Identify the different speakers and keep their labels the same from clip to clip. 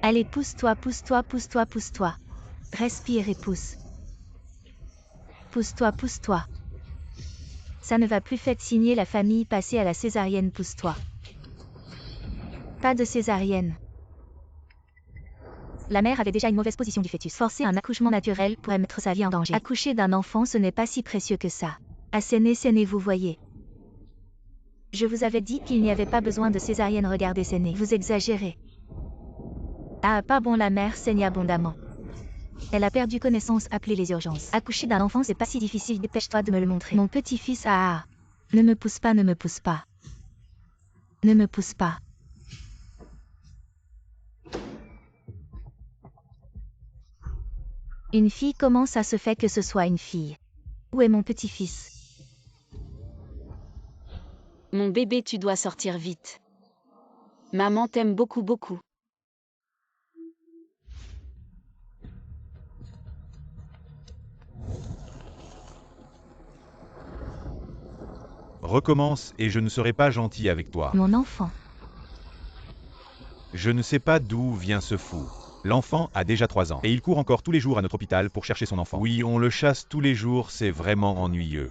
Speaker 1: Allez, pousse-toi, pousse-toi, pousse-toi, pousse-toi. Respire et pousse. Pousse-toi, pousse-toi. Ça ne va plus, faites signer la famille, passer à la césarienne, pousse-toi. Pas de césarienne. La mère avait déjà une mauvaise position du fœtus. Forcer un accouchement naturel pourrait mettre sa vie en danger. Accoucher d'un enfant, ce n'est pas si précieux que ça. Asséner, saigner, vous voyez. Je vous avais dit qu'il n'y avait pas besoin de césarienne, regardez saigner. Vous exagérez. Ah, pas bon, la mère saigne abondamment. Elle a perdu connaissance, appelez les urgences. Accoucher d'un enfant, c'est pas si difficile, dépêche-toi de me le montrer. Mon petit-fils, ah. Ne me pousse pas, ne me pousse pas. Ne me pousse pas. Une fille, comment ça se fait que ce soit une fille? Où est mon petit-fils?
Speaker 2: Mon bébé, tu dois sortir vite. Maman t'aime beaucoup beaucoup.
Speaker 3: Recommence et je ne serai pas gentil avec toi.
Speaker 1: Mon enfant.
Speaker 3: Je ne sais pas d'où vient ce fou. L'enfant a déjà 3 ans et il court encore tous les jours à notre hôpital pour chercher son enfant. Oui, on le chasse tous les jours, c'est vraiment ennuyeux.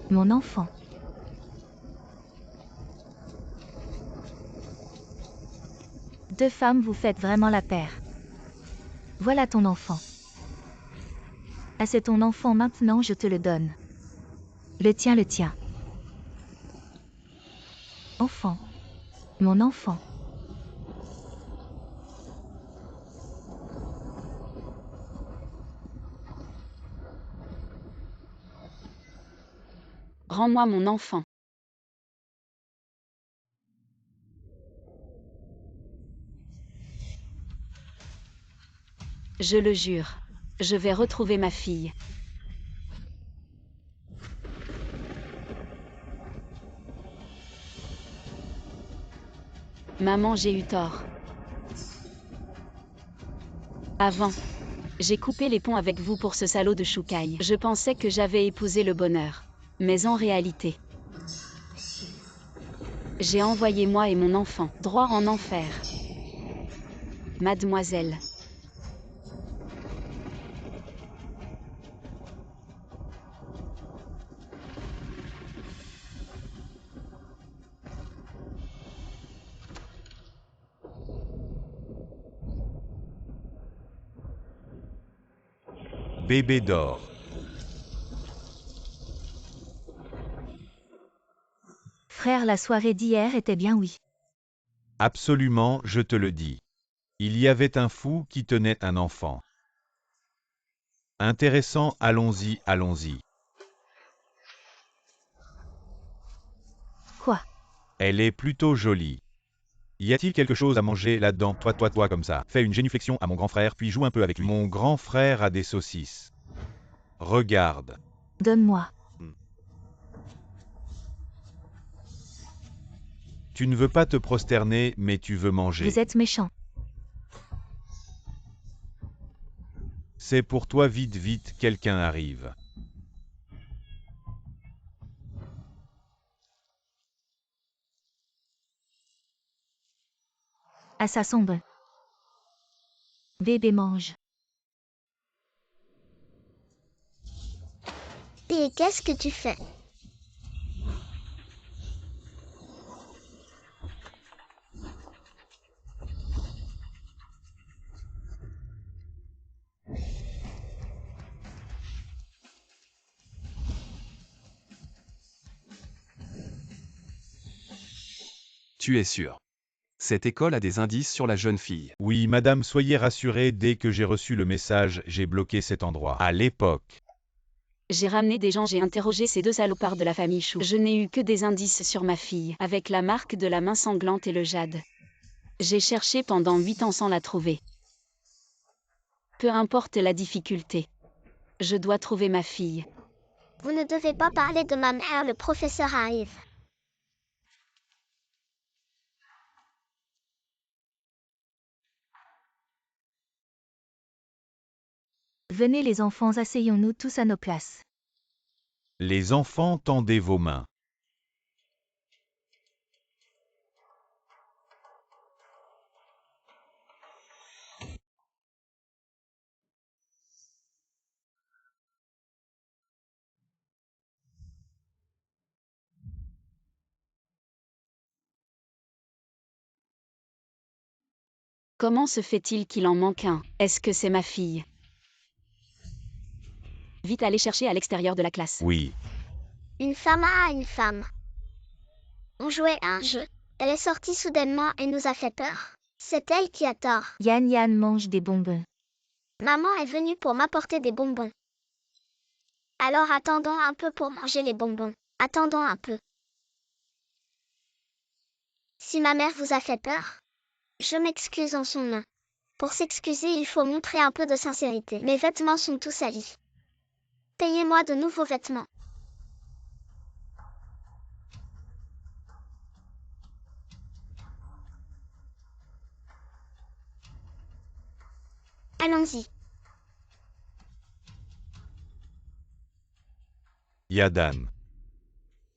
Speaker 1: Mon enfant. Deux femmes, vous faites vraiment la paire. Voilà ton enfant. Ah, c'est ton enfant, maintenant je te le donne. Le tien, le tien. Enfant. Mon enfant.
Speaker 2: Rends-moi mon enfant. Je le jure. Je vais retrouver ma fille. Maman, j'ai eu tort. Avant, j'ai coupé les ponts avec vous pour ce salaud de choucaille. Je pensais que j'avais épousé le bonheur. Mais en réalité, j'ai envoyé moi et mon enfant droit en enfer. Mademoiselle.
Speaker 3: Bébé dort.
Speaker 1: Frère, la soirée d'hier était bien, oui.
Speaker 3: Absolument, je te le dis. Il y avait un fou qui tenait un enfant. Intéressant, allons-y, allons-y.
Speaker 1: Quoi?
Speaker 3: Elle est plutôt jolie. Y a-t-il quelque chose à manger là-dedans? Toi, comme ça. Fais une génuflexion à mon grand frère, puis joue un peu avec lui. Mon grand frère a des saucisses. Regarde.
Speaker 1: Donne-moi.
Speaker 3: Tu ne veux pas te prosterner, mais tu veux manger.
Speaker 1: Vous êtes méchant.
Speaker 3: C'est pour toi, vite, vite, quelqu'un arrive.
Speaker 1: Ah, ça sombre. Bébé mange.
Speaker 4: Et qu'est-ce que tu fais?
Speaker 5: Tu es sûr. Cette école a des indices sur la jeune fille.
Speaker 3: Oui, madame, soyez rassurée, dès que j'ai reçu le message, j'ai bloqué cet endroit. À l'époque.
Speaker 2: J'ai ramené des gens, j'ai interrogé ces deux salopards de la famille Chou. Je n'ai eu que des indices sur ma fille, avec la marque de la main sanglante et le jade. J'ai cherché pendant 8 ans sans la trouver. Peu importe la difficulté. Je dois trouver ma fille.
Speaker 4: Vous ne devez pas parler de ma mère, le professeur arrive.
Speaker 1: Venez les enfants, asseyons-nous tous à nos places.
Speaker 3: Les enfants, tendez vos mains.
Speaker 2: Comment se fait-il qu'il en manque un? Est-ce que c'est ma fille? Vite aller chercher à l'extérieur de la classe.
Speaker 3: Oui.
Speaker 4: Une femme a une femme. On jouait à un jeu. Elle est sortie soudainement et nous a fait peur. C'est elle qui a tort.
Speaker 1: Yann Yann mange des bonbons.
Speaker 4: Maman est venue pour m'apporter des bonbons. Alors attendons un peu pour manger les bonbons. Attendons un peu. Si ma mère vous a fait peur, je m'excuse en son nom. Pour s'excuser, il faut montrer un peu de sincérité. Mes vêtements sont tous salis. Payez-moi de nouveaux vêtements. Allons-y.
Speaker 3: Yadan.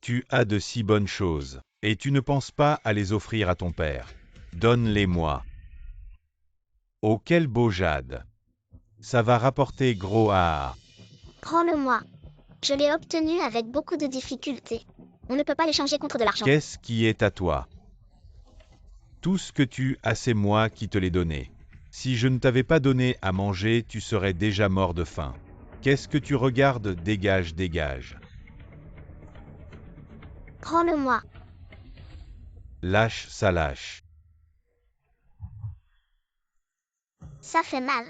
Speaker 3: Tu as de si bonnes choses, et tu ne penses pas à les offrir à ton père. Donne-les-moi. Oh quel beau jade. Ça va rapporter gros à...
Speaker 4: Prends-le-moi. Je l'ai obtenu avec beaucoup de difficultés. On ne peut pas l'échanger contre de l'argent.
Speaker 3: Qu'est-ce qui est à toi? Tout ce que tu as, c'est moi qui te l'ai donné. Si je ne t'avais pas donné à manger, tu serais déjà mort de faim. Qu'est-ce que tu regardes? Dégage, dégage.
Speaker 4: Prends-le-moi.
Speaker 3: Lâche, ça lâche.
Speaker 4: Ça fait mal.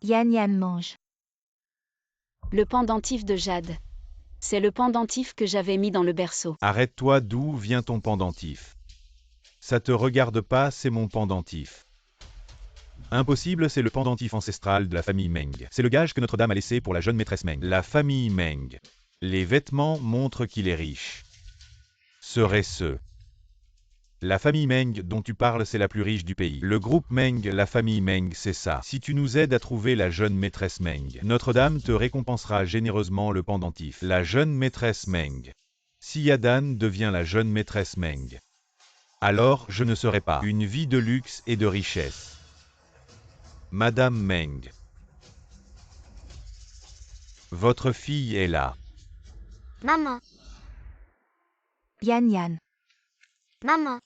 Speaker 1: Yann Yann mange.
Speaker 2: Le pendentif de Jade. C'est le pendentif que j'avais mis dans le berceau.
Speaker 3: Arrête-toi, d'où vient ton pendentif? Ça te regarde pas, c'est mon pendentif. Impossible, c'est le pendentif ancestral de la famille Meng. C'est le gage que Notre-Dame a laissé pour la jeune maîtresse Meng. La famille Meng. Les vêtements montrent qu'il est riche. Serait-ce? La famille Meng dont tu parles, c'est la plus riche du pays. Le groupe Meng, la famille Meng, c'est ça. Si tu nous aides à trouver la jeune maîtresse Meng, Notre-Dame te récompensera généreusement le pendentif. La jeune maîtresse Meng. Si Yadan devient la jeune maîtresse Meng, alors je ne serai pas une vie de luxe et de richesse. Madame Meng. Votre fille est là.
Speaker 4: Maman.
Speaker 1: Yann Yann.
Speaker 4: Maman.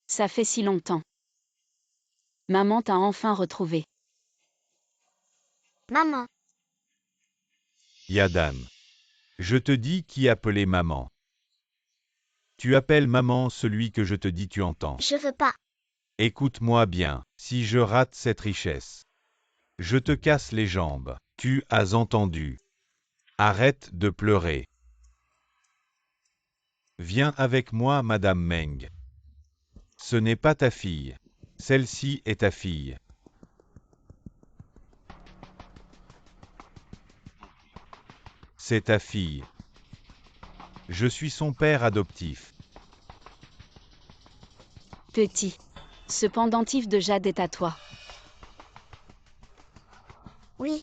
Speaker 2: Ça fait si longtemps. Maman t'a enfin retrouvé.
Speaker 4: Maman.
Speaker 3: Yadan. Je te dis qui appeler maman. Tu appelles maman celui que je te dis, tu entends.
Speaker 4: Je veux pas.
Speaker 3: Écoute-moi bien, si je rate cette richesse, je te casse les jambes. Tu as entendu. Arrête de pleurer. Viens avec moi, Madame Meng. Ce n'est pas ta fille. Celle-ci est ta fille. C'est ta fille. Je suis son père adoptif.
Speaker 2: Petit. Ce pendentif de Jade est à toi.
Speaker 4: Oui.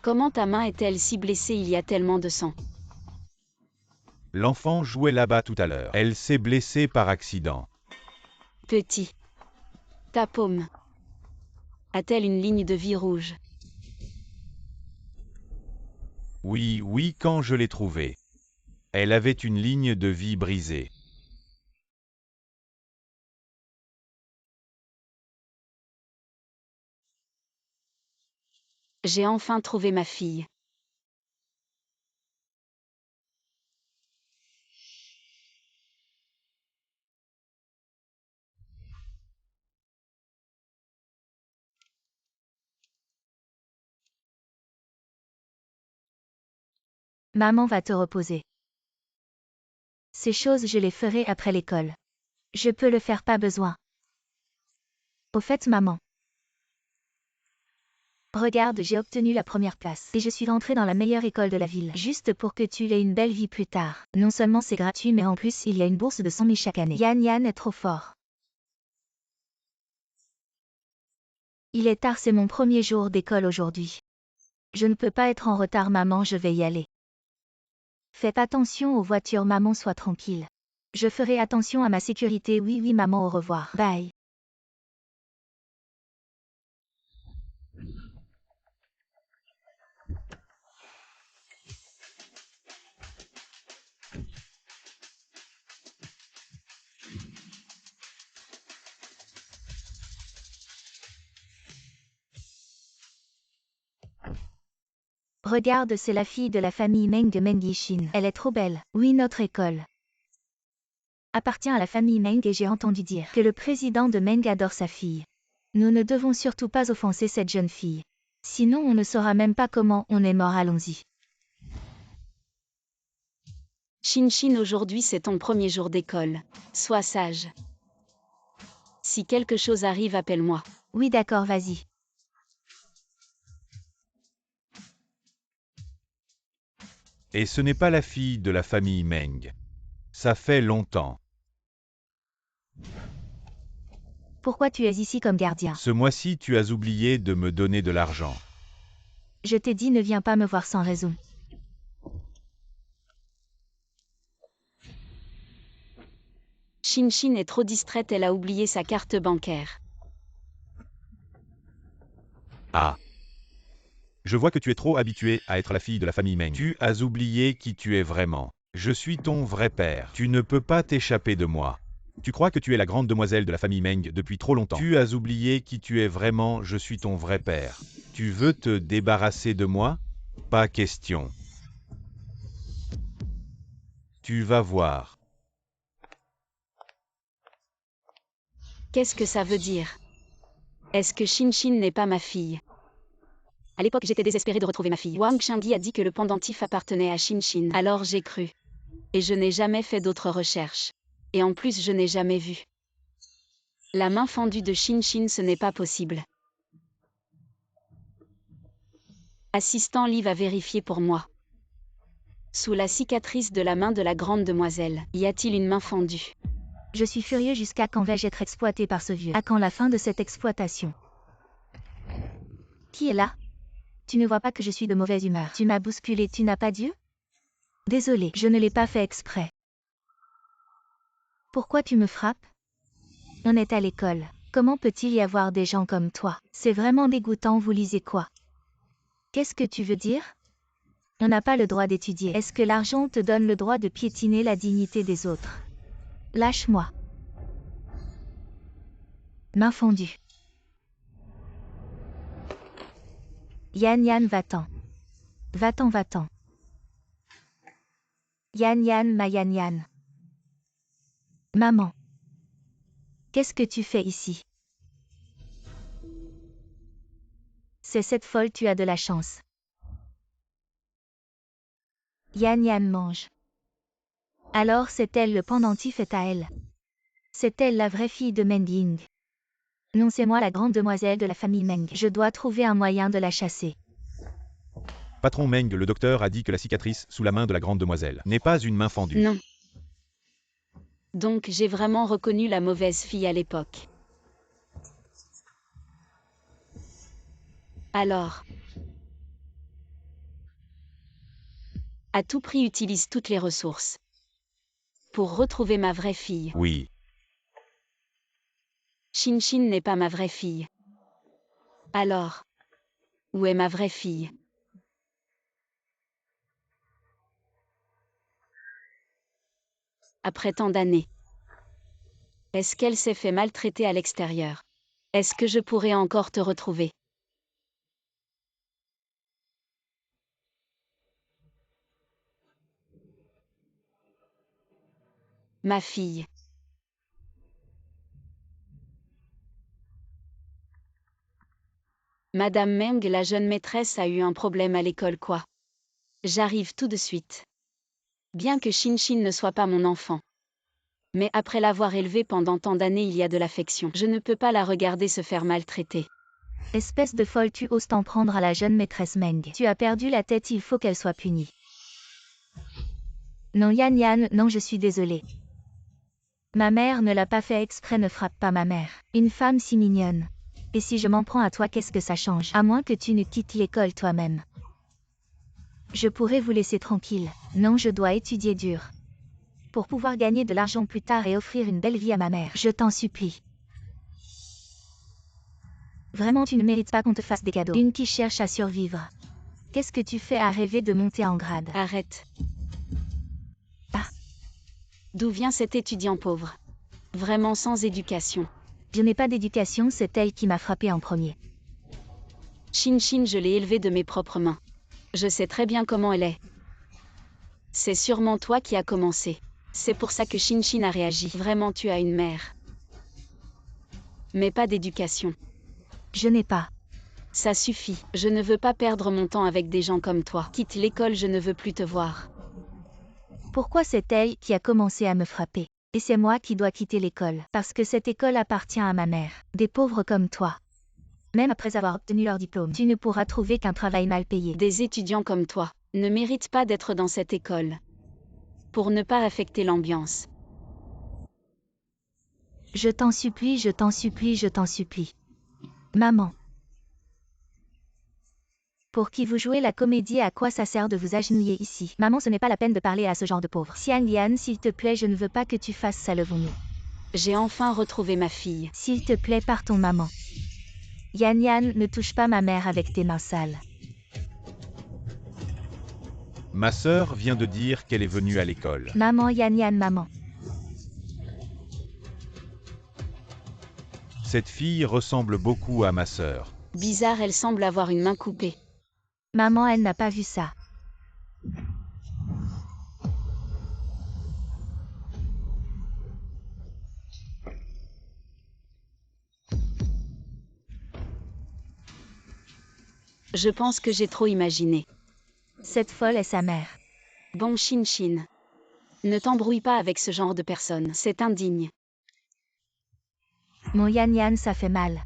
Speaker 2: Comment ta main est-elle si blessée? Il y a tellement de sang.
Speaker 3: L'enfant jouait là-bas tout à l'heure. Elle s'est blessée par accident.
Speaker 2: Petit. Ta paume. A-t-elle une ligne de vie rouge?
Speaker 3: Oui, oui, quand je l'ai trouvée. Elle avait une ligne de vie brisée.
Speaker 2: J'ai enfin trouvé ma fille.
Speaker 1: Maman va te reposer. Ces choses je les ferai après l'école. Je peux le faire, pas besoin. Au fait maman. Regarde, j'ai obtenu la première place. Et je suis rentrée dans la meilleure école de la ville. Juste pour que tu aies une belle vie plus tard. Non seulement c'est gratuit mais en plus il y a une bourse de 100 000 chaque année. Yann Yann est trop fort. Il est tard, c'est mon premier jour d'école aujourd'hui. Je ne peux pas être en retard maman, je vais y aller. Faites attention aux voitures maman, sois tranquille. Je ferai attention à ma sécurité, oui maman, au revoir. Bye. Regarde, c'est la fille de la famille Meng Meng Yixin. Elle est trop belle. Oui, notre école appartient à la famille Meng et j'ai entendu dire que le président de Meng adore sa fille. Nous ne devons surtout pas offenser cette jeune fille. Sinon on ne saura même pas comment on est mort. Allons-y.
Speaker 2: Shin, aujourd'hui c'est ton premier jour d'école. Sois sage. Si quelque chose arrive, appelle-moi.
Speaker 1: Oui, d'accord, vas-y.
Speaker 3: Et ce n'est pas la fille de la famille Meng. Ça fait longtemps.
Speaker 1: Pourquoi tu es ici comme gardien?
Speaker 3: Ce mois-ci, tu as oublié de me donner de l'argent.
Speaker 1: Je t'ai dit, ne viens pas me voir sans raison.
Speaker 2: Shin est trop distraite, elle a oublié sa carte bancaire.
Speaker 3: Ah. Je vois que tu es trop habitué à être la fille de la famille Meng. Tu as oublié qui tu es vraiment. Je suis ton vrai père. Tu ne peux pas t'échapper de moi. Tu crois que tu es la grande demoiselle de la famille Meng depuis trop longtemps. Tu as oublié qui tu es vraiment, je suis ton vrai père. Tu veux te débarrasser de moi? Pas question. Tu vas voir.
Speaker 2: Qu'est-ce que ça veut dire? Est-ce que Shin n'est pas ma fille? À l'époque, j'étais désespérée de retrouver ma fille. Wang Shengyi a dit que le pendentif appartenait à Shin. Alors j'ai cru. Et je n'ai jamais fait d'autres recherches. Et en plus, je n'ai jamais vu la main fendue de Shin, ce n'est pas possible. Assistant Li va vérifier pour moi. Sous la cicatrice de la main de la grande demoiselle, y a-t-il une main fendue?
Speaker 1: Je suis furieux, jusqu'à quand vais-je être exploité par ce vieux? À quand la fin de cette exploitation? Qui est là? Tu ne vois pas que je suis de mauvaise humeur? Tu m'as bousculé, tu n'as pas Dieu? Désolé, je ne l'ai pas fait exprès. Pourquoi tu me frappes? On est à l'école. Comment peut-il y avoir des gens comme toi? C'est vraiment dégoûtant, vous lisez quoi? Qu'est-ce que tu veux dire? On n'a pas le droit d'étudier. Est-ce que l'argent te donne le droit de piétiner la dignité des autres? Lâche-moi. Main fondue. Yan, va-t'en. Va-t'en, va-t'en. Yan, ma Yan. Maman. Qu'est-ce que tu fais ici? C'est cette folle, tu as de la chance. Yan mange. Alors c'est elle, le pendentif est à elle. C'est elle la vraie fille de Meng Ying. Non, c'est moi la grande demoiselle de la famille Meng. Je dois trouver un moyen de la chasser.
Speaker 3: Patron Meng, le docteur a dit que la cicatrice sous la main de la grande demoiselle n'est pas une main fendue.
Speaker 2: Non. Donc j'ai vraiment reconnu la mauvaise fille à l'époque. Alors, à tout prix, utilise toutes les ressources pour retrouver ma vraie fille.
Speaker 3: Oui.
Speaker 2: Shin n'est pas ma vraie fille. Alors, où est ma vraie fille? Après tant d'années, est-ce qu'elle s'est fait maltraiter à l'extérieur? Est-ce que je pourrais encore te retrouver? Ma fille. Madame Meng, la jeune maîtresse, a eu un problème à l'école, quoi. J'arrive tout de suite. Bien que Shin ne soit pas mon enfant. Mais après l'avoir élevée pendant tant d'années, il y a de l'affection. Je ne peux pas la regarder se faire maltraiter.
Speaker 1: Espèce de folle, tu oses t'en prendre à la jeune maîtresse Meng. Tu as perdu la tête, il faut qu'elle soit punie. Non Yan, non, je suis désolée. Ma mère ne l'a pas fait exprès, ne frappe pas ma mère. Une femme si mignonne. Et si je m'en prends à toi, qu'est-ce que ça change? À moins que tu ne quittes l'école toi-même. Je pourrais vous laisser tranquille. Non, je dois étudier dur. Pour pouvoir gagner de l'argent plus tard et offrir une belle vie à ma mère. Je t'en supplie. Vraiment, tu ne mérites pas qu'on te fasse des cadeaux. Une qui cherche à survivre. Qu'est-ce que tu fais à rêver de monter en grade?
Speaker 2: Arrête.
Speaker 1: Ah.
Speaker 2: D'où vient cet étudiant pauvre? Vraiment sans éducation.
Speaker 1: Je n'ai pas d'éducation, c'est elle qui m'a frappé en premier.
Speaker 2: Shin, je l'ai élevé de mes propres mains. Je sais très bien comment elle est. C'est sûrement toi qui as commencé. C'est pour ça que Shinshin a réagi. Vraiment, tu as une mère. Mais pas d'éducation.
Speaker 1: Je n'ai pas.
Speaker 2: Ça suffit. Je ne veux pas perdre mon temps avec des gens comme toi. Quitte l'école, je ne veux plus te voir.
Speaker 1: Pourquoi c'est elle qui a commencé à me frapper? Et c'est moi qui dois quitter l'école. Parce que cette école appartient à ma mère. Des pauvres comme toi. Même après avoir obtenu leur diplôme, tu ne pourras trouver qu'un travail mal payé.
Speaker 2: Des étudiants comme toi ne méritent pas d'être dans cette école. Pour ne pas affecter l'ambiance.
Speaker 1: Je t'en supplie, je t'en supplie, je t'en supplie. Maman. Pour qui vous jouez la comédie, à quoi ça sert de vous agenouiller ici? Maman, ce n'est pas la peine de parler à ce genre de pauvre. Xian Lian, s'il te plaît, je ne veux pas que tu fasses ça, levons-nous.
Speaker 2: J'ai enfin retrouvé ma fille.
Speaker 1: S'il te plaît, partons, maman. Yan Yan, ne touche pas ma mère avec tes mains sales.
Speaker 3: Ma sœur vient de dire qu'elle est venue à l'école.
Speaker 1: Maman, Yan Yan, maman.
Speaker 3: Cette fille ressemble beaucoup à ma sœur.
Speaker 2: Bizarre, elle semble avoir une main coupée.
Speaker 1: Maman, elle n'a pas vu ça.
Speaker 2: Je pense que j'ai trop imaginé.
Speaker 1: Cette folle est sa mère.
Speaker 2: Bon Shinshin. Ne t'embrouille pas avec ce genre de personne, c'est indigne.
Speaker 1: Mon Yan Yan, ça fait mal.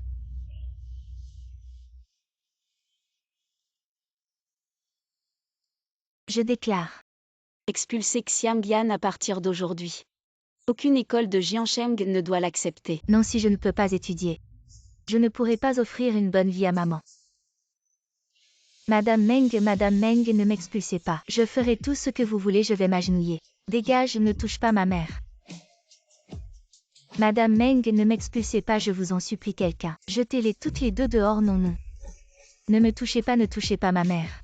Speaker 1: Je déclare.
Speaker 2: Expulser Xiang Yan à partir d'aujourd'hui. Aucune école de Jiansheng ne doit l'accepter.
Speaker 1: Non, si je ne peux pas étudier. Je ne pourrai pas offrir une bonne vie à maman. Madame Meng, ne m'expulsez pas. Je ferai tout ce que vous voulez, je vais m'agenouiller. Dégage, ne touche pas ma mère. Madame Meng, ne m'expulsez pas, je vous en supplie, quelqu'un. Jetez-les toutes les deux dehors, non, non. Ne me touchez pas, ne touchez pas ma mère.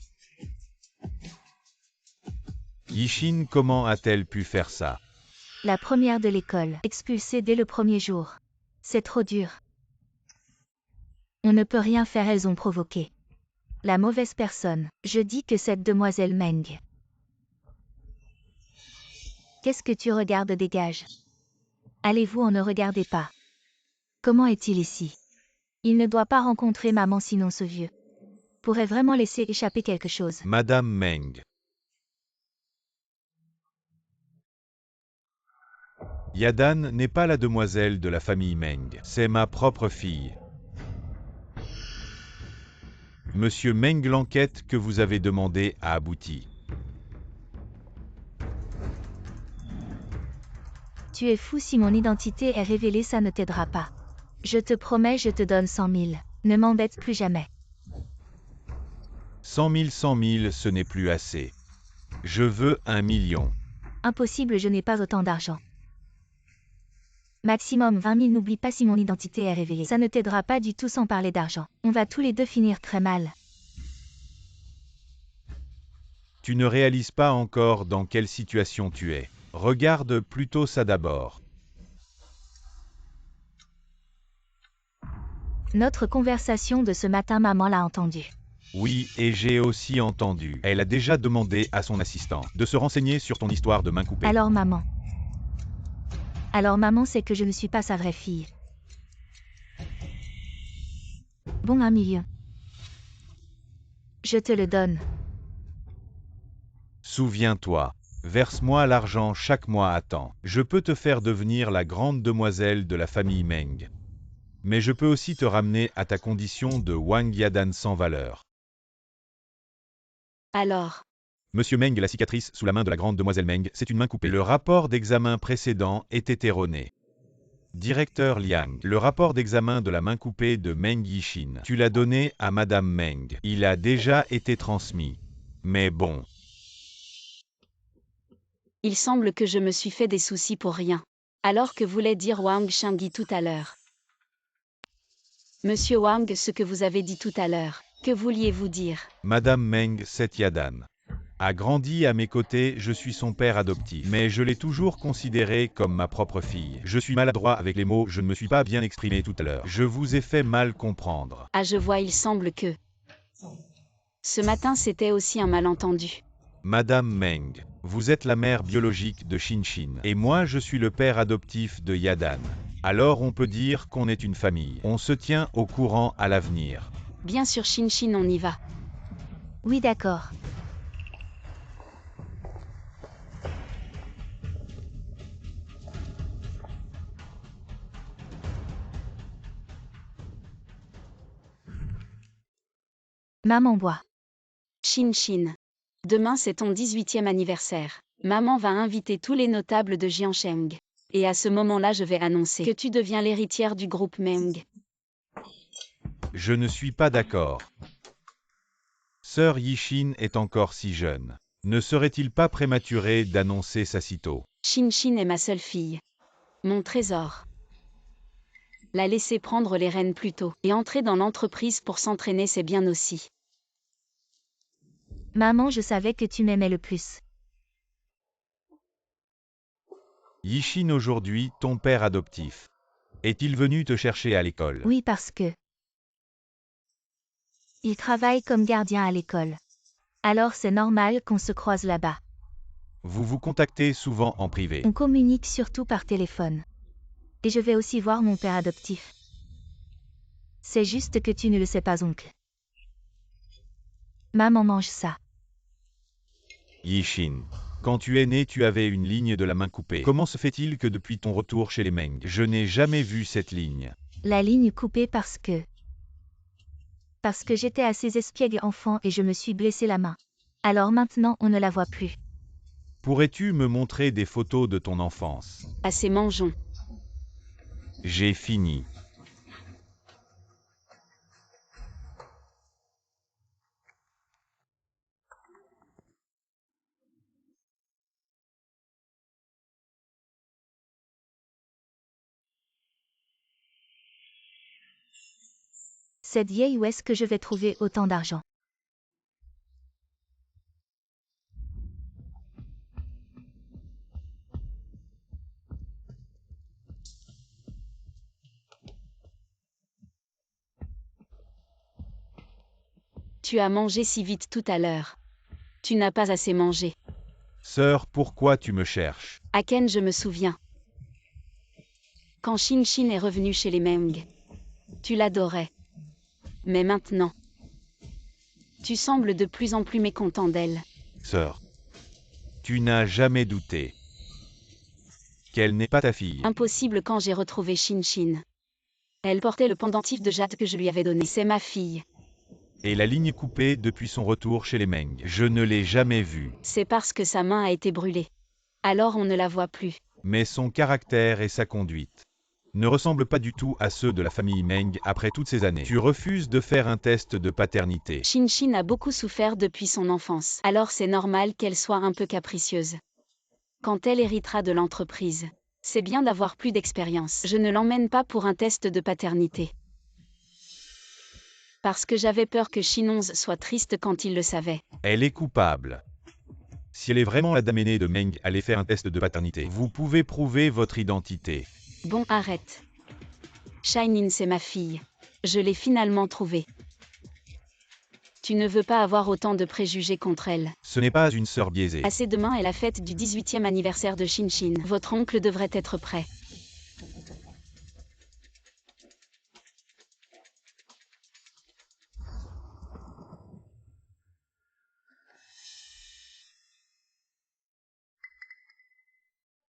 Speaker 3: Yishin, comment a-t-elle pu faire ça?
Speaker 1: La première de l'école, expulsée dès le premier jour. C'est trop dur. On ne peut rien faire, elles ont provoqué. La mauvaise personne. Je dis que cette demoiselle Meng. Qu'est-ce que tu regardes, dégage. Allez-vous, en ne regardez pas. Comment est-il ici? Il ne doit pas rencontrer maman, sinon ce vieux pourrait vraiment laisser échapper quelque chose.
Speaker 3: Madame Meng. Yadan n'est pas la demoiselle de la famille Meng, c'est ma propre fille. Monsieur Meng, l'enquête que vous avez demandée a abouti.
Speaker 1: Tu es fou, si mon identité est révélée, ça ne t'aidera pas. Je te promets, je te donne 100 000. Ne m'embête plus jamais.
Speaker 3: 100 000, ce n'est plus assez. Je veux 1 million.
Speaker 1: Impossible, je n'ai pas autant d'argent. Maximum 20 000, n'oublie pas, si mon identité est révélée. Ça ne t'aidera pas du tout, sans parler d'argent. On va tous les deux finir très mal.
Speaker 3: Tu ne réalises pas encore dans quelle situation tu es. Regarde plutôt ça d'abord.
Speaker 1: Notre conversation de ce matin, maman l'a entendue.
Speaker 3: Oui, et j'ai aussi entendu. Elle a déjà demandé à son assistant de se renseigner sur ton histoire de main coupée.
Speaker 1: Alors maman, c'est que je ne suis pas sa vraie fille. Bon, 1 million. Je te le donne.
Speaker 3: Souviens-toi, verse-moi l'argent chaque mois à temps. Je peux te faire devenir la grande demoiselle de la famille Meng. Mais je peux aussi te ramener à ta condition de Wang Yadan sans valeur.
Speaker 2: Alors,
Speaker 3: Monsieur Meng, la cicatrice sous la main de la grande demoiselle Meng, c'est une main coupée. Le rapport d'examen précédent était erroné. Directeur Liang, le rapport d'examen de la main coupée de Meng Yishin, tu l'as donné à Madame Meng. Il a déjà été transmis. Mais bon.
Speaker 2: il semble que je me suis fait des soucis pour rien. Alors que voulait dire Wang Shangyi tout à l'heure? Monsieur Wang, ce que vous avez dit tout à l'heure, que vouliez-vous dire?
Speaker 3: Madame Meng, c'est Yadan. A grandi à mes côtés, je suis son père adoptif. Mais je l'ai toujours considéré comme ma propre fille. Je suis maladroit avec les mots, je ne me suis pas bien exprimé tout à l'heure. Je vous ai fait mal comprendre.
Speaker 2: Ah, je vois, il semble que Ce matin c'était aussi un malentendu.
Speaker 3: Madame Meng, vous êtes la mère biologique de Shinshin, et moi je suis le père adoptif de Yadan. Alors on peut dire qu'on est une famille. On se tient au courant à l'avenir.
Speaker 2: Bien sûr Shinshin, on y va.
Speaker 1: Oui, d'accord. Maman boit.
Speaker 2: Shinshin. Demain c'est ton 18e anniversaire. Maman va inviter tous les notables de Jiansheng. Et à ce moment-là je vais annoncer que tu deviens l'héritière du groupe Meng.
Speaker 3: Je ne suis pas d'accord. Sœur Yishin est encore si jeune. Ne serait-il pas prématuré d'annoncer ça si tôt?
Speaker 2: Shinshin est ma seule fille. Mon trésor. La laisser prendre les rênes plus tôt et entrer dans l'entreprise pour s'entraîner, c'est bien aussi.
Speaker 1: Maman, je savais que tu m'aimais le plus.
Speaker 3: Yishin aujourd'hui, ton père adoptif. Est-il venu te chercher à l'école?
Speaker 1: Oui, parce que il travaille comme gardien à l'école. Alors c'est normal qu'on se croise là-bas.
Speaker 3: Vous vous contactez souvent en privé.
Speaker 1: On communique surtout par téléphone. Et je vais aussi voir mon père adoptif. C'est juste que tu ne le sais pas, oncle. Maman mange ça.
Speaker 3: Yishin. Quand tu es né, tu avais une ligne de la main coupée. Comment se fait-il que depuis ton retour chez les Meng, je n'ai jamais vu cette ligne?
Speaker 1: La ligne coupée parce que j'étais assez espiègle enfant et je me suis blessé la main. Alors maintenant on ne la voit plus.
Speaker 3: Pourrais-tu me montrer des photos de ton enfance?
Speaker 2: Assez, mangeons.
Speaker 3: J'ai fini.
Speaker 1: Cette vieille, où est-ce que je vais trouver autant d'argent?
Speaker 2: Tu as mangé si vite tout à l'heure. Tu n'as pas assez mangé.
Speaker 3: Sœur, pourquoi tu me cherches?
Speaker 2: Aken, je me souviens. Quand Shinshin est revenu chez les Meng, tu l'adorais. Mais maintenant, tu sembles de plus en plus mécontent d'elle.
Speaker 3: Sœur, tu n'as jamais douté qu'elle n'est pas ta fille.
Speaker 2: Impossible quand j'ai retrouvé Shinshin. Elle portait le pendentif de jade que je lui avais donné. C'est ma fille.
Speaker 3: Et la ligne coupée depuis son retour chez les Meng. Je ne l'ai jamais vue.
Speaker 2: C'est parce que sa main a été brûlée. Alors on ne la voit plus.
Speaker 3: Mais son caractère et sa conduite ne ressemblent pas du tout à ceux de la famille Meng après toutes ces années. Tu refuses de faire un test de paternité.
Speaker 2: Shinshin a beaucoup souffert depuis son enfance. Alors c'est normal qu'elle soit un peu capricieuse. Quand elle héritera de l'entreprise, c'est bien d'avoir plus d'expérience. Je ne l'emmène pas pour un test de paternité. Parce que j'avais peur que Shinonze soit triste quand il le savait.
Speaker 3: Elle est coupable. Si elle est vraiment la dame aînée de Meng, allez faire un test de paternité. Vous pouvez prouver votre identité.
Speaker 2: Bon, arrête. Shinin, c'est ma fille. Je l'ai finalement trouvée. Tu ne veux pas avoir autant de préjugés contre elle.
Speaker 3: Ce n'est pas une sœur biaisée.
Speaker 2: Assez, demain est la fête du 18e anniversaire de Shinshin. Votre oncle devrait être prêt.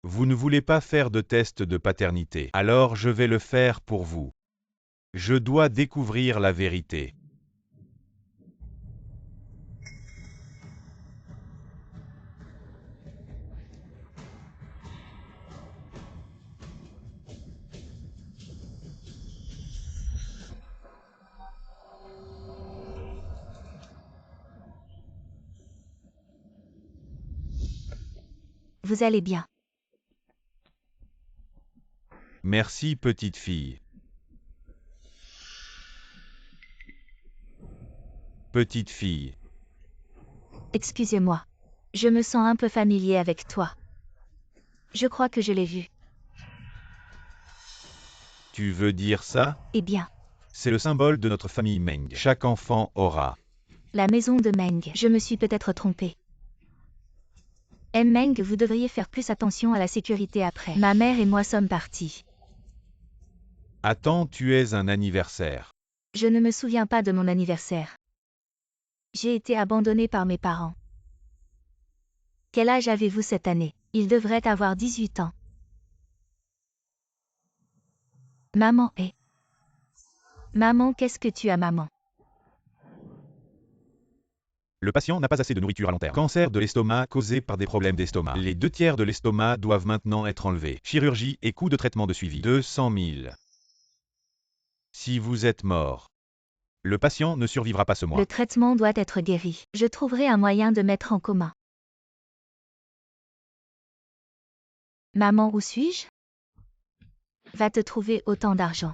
Speaker 3: Vous ne voulez pas faire de test de paternité. Alors je vais le faire pour vous. Je dois découvrir la vérité.
Speaker 1: Vous allez bien.
Speaker 3: Merci, petite fille. Petite fille.
Speaker 1: Excusez-moi. Je me sens un peu familier avec toi. Je crois que je l'ai vu.
Speaker 3: Tu veux dire ça?
Speaker 1: Eh bien,
Speaker 3: C'est le symbole de notre famille Meng. Chaque enfant aura
Speaker 1: La maison de Meng. Je me suis peut-être trompée. Meng, vous devriez faire plus attention à la sécurité après. Ma mère et moi sommes partis.
Speaker 3: Attends, tu es un anniversaire.
Speaker 1: Je ne me souviens pas de mon anniversaire. J'ai été abandonnée par mes parents. Quel âge avez-vous cette année? Il devrait avoir 18 ans. Maman est... Maman, qu'est-ce que tu as, maman?
Speaker 3: Le patient n'a pas assez de nourriture à long terme. Cancer de l'estomac causé par des problèmes d'estomac. Les 2/3 de l'estomac doivent maintenant être enlevés. Chirurgie et coût de traitement de suivi. 200 000. Si vous êtes mort, le patient ne survivra pas ce mois.
Speaker 1: Le traitement doit être guéri. Je trouverai un moyen de mettre en coma. Maman, où suis-je? Va te trouver autant d'argent.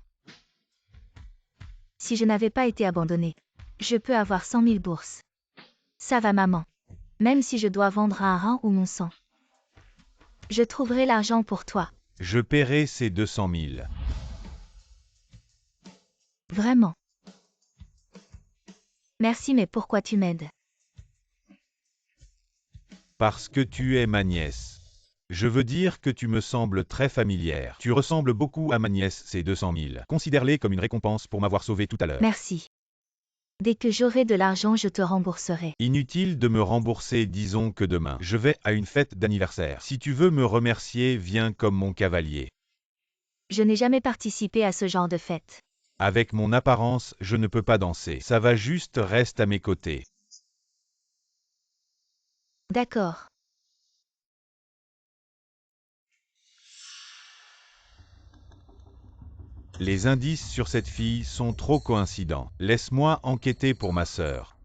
Speaker 1: Si je n'avais pas été abandonnée, je peux avoir 100 000 bourses. Ça va, maman. Même si je dois vendre un rein ou mon sang. Je trouverai l'argent pour toi.
Speaker 3: Je paierai ces 200 000.
Speaker 1: Vraiment. Merci, mais pourquoi tu m'aides?
Speaker 3: Parce que tu es ma nièce. Je veux dire que tu me sembles très familière. Tu ressembles beaucoup à ma nièce, ces 200 000. Considère-les comme une récompense pour m'avoir sauvé tout à l'heure.
Speaker 1: Merci. Dès que j'aurai de l'argent, je te rembourserai.
Speaker 3: Inutile de me rembourser, disons que demain. Je vais à une fête d'anniversaire. Si tu veux me remercier, viens comme mon cavalier.
Speaker 1: Je n'ai jamais participé à ce genre de fête.
Speaker 3: Avec mon apparence, je ne peux pas danser. Ça va, juste reste à mes côtés.
Speaker 1: D'accord.
Speaker 3: Les indices sur cette fille sont trop coïncidents. Laisse-moi enquêter pour ma sœur.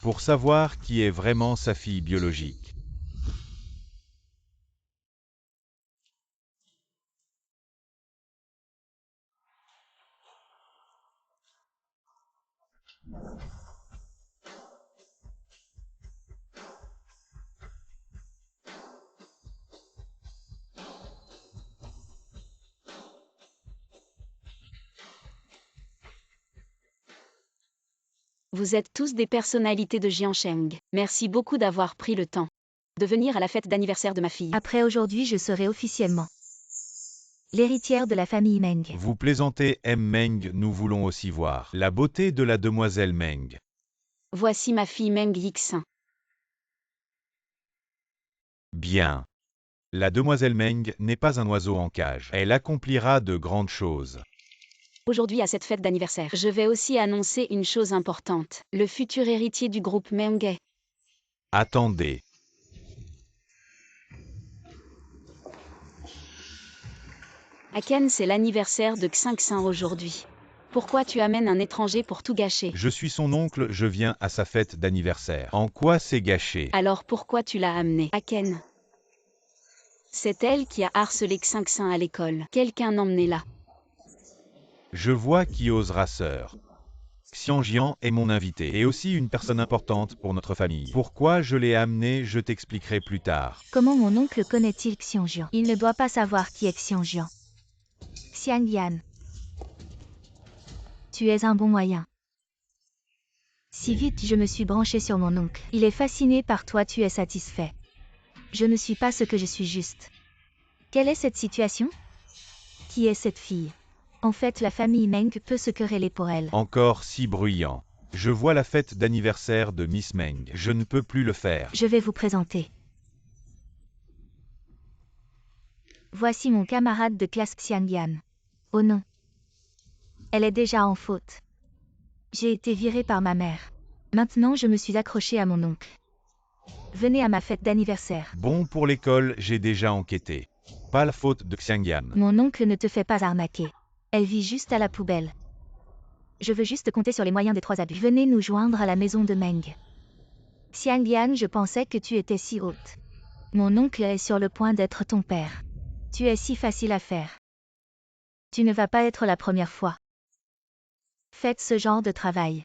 Speaker 3: Pour savoir qui est vraiment sa fille biologique.
Speaker 2: Vous êtes tous des personnalités de Jiansheng. Merci beaucoup d'avoir pris le temps de venir à la fête d'anniversaire de ma fille.
Speaker 1: Après aujourd'hui, je serai officiellement l'héritière de la famille Meng.
Speaker 3: Vous plaisantez, Meng, nous voulons aussi voir la beauté de la demoiselle Meng.
Speaker 2: Voici ma fille Meng Yixin.
Speaker 3: Bien. La demoiselle Meng n'est pas un oiseau en cage. Elle accomplira de grandes choses.
Speaker 2: Aujourd'hui à cette fête d'anniversaire, je vais aussi annoncer une chose importante. Le futur héritier du groupe Meng est...
Speaker 3: Attendez.
Speaker 2: Aken, c'est l'anniversaire de Xingxin aujourd'hui. Pourquoi tu amènes un étranger pour tout gâcher?
Speaker 3: Je suis son oncle, je viens à sa fête d'anniversaire. En quoi c'est gâché?
Speaker 2: Alors pourquoi tu l'as amené? Aken. C'est elle qui a harcelé Xingxin à l'école. Quelqu'un emmenez-la.
Speaker 3: Je vois qui osera, sœur. Xianjian est mon invité et aussi une personne importante pour notre famille. Pourquoi je l'ai amené, je t'expliquerai plus tard.
Speaker 1: Comment mon oncle connaît-il Xianjian? Il ne doit pas savoir qui est Xianjian. Xiangyan. Tu es un bon moyen. Si vite je me suis branchée sur mon oncle. Il est fasciné par toi, tu es satisfait. Je ne suis pas ce que je suis juste. Quelle est cette situation? Qui est cette fille? En fait, la famille Meng peut se quereller pour elle.
Speaker 3: Encore si bruyant. Je vois la fête d'anniversaire de Miss Meng. Je ne peux plus le faire.
Speaker 1: Je vais vous présenter. Voici mon camarade de classe Xiangyan. Oh non. Elle est déjà en faute. J'ai été virée par ma mère. Maintenant je me suis accrochée à mon oncle. Venez à ma fête d'anniversaire.
Speaker 3: Bon, pour l'école, j'ai déjà enquêté. Pas la faute de Xiangyan.
Speaker 1: Mon oncle ne te fait pas arnaquer. Elle vit juste à la poubelle. Je veux juste compter sur les moyens des 3 abus. Venez nous joindre à la maison de Meng. Xiangyan, je pensais que tu étais si haute. Mon oncle est sur le point d'être ton père. Tu es si facile à faire. Tu ne vas pas être la première fois. Faites ce genre de travail.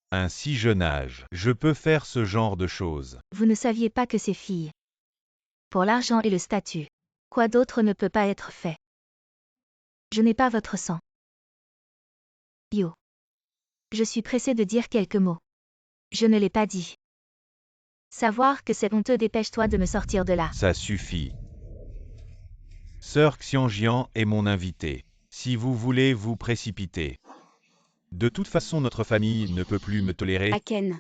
Speaker 3: Un si jeune âge, je peux faire ce genre de choses.
Speaker 1: Vous ne saviez pas que ces filles. Pour l'argent et le statut. Quoi d'autre ne peut pas être fait? Je n'ai pas votre sang. Yo. Je suis pressée de dire quelques mots. Je ne l'ai pas dit. Savoir que c'est honteux, dépêche-toi de me sortir de là.
Speaker 3: Ça suffit. Sœur Xianjian est mon invitée. Si vous voulez vous précipiter. De toute façon, notre famille ne peut plus me tolérer.
Speaker 2: Aken.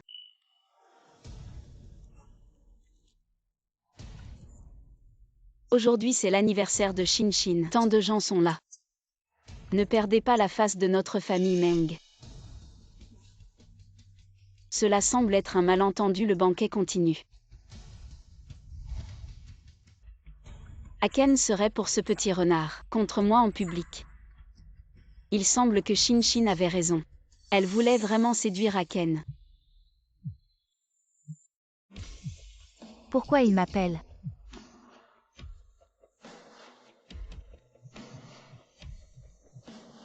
Speaker 2: Aujourd'hui c'est l'anniversaire de Shin. Tant de gens sont là. Ne perdez pas la face de notre famille Meng. Cela semble être un malentendu, le banquet continue. Aken serait pour ce petit renard, contre moi en public. Il semble que Shin avait raison. Elle voulait vraiment séduire Aken.
Speaker 1: Pourquoi il m'appelle?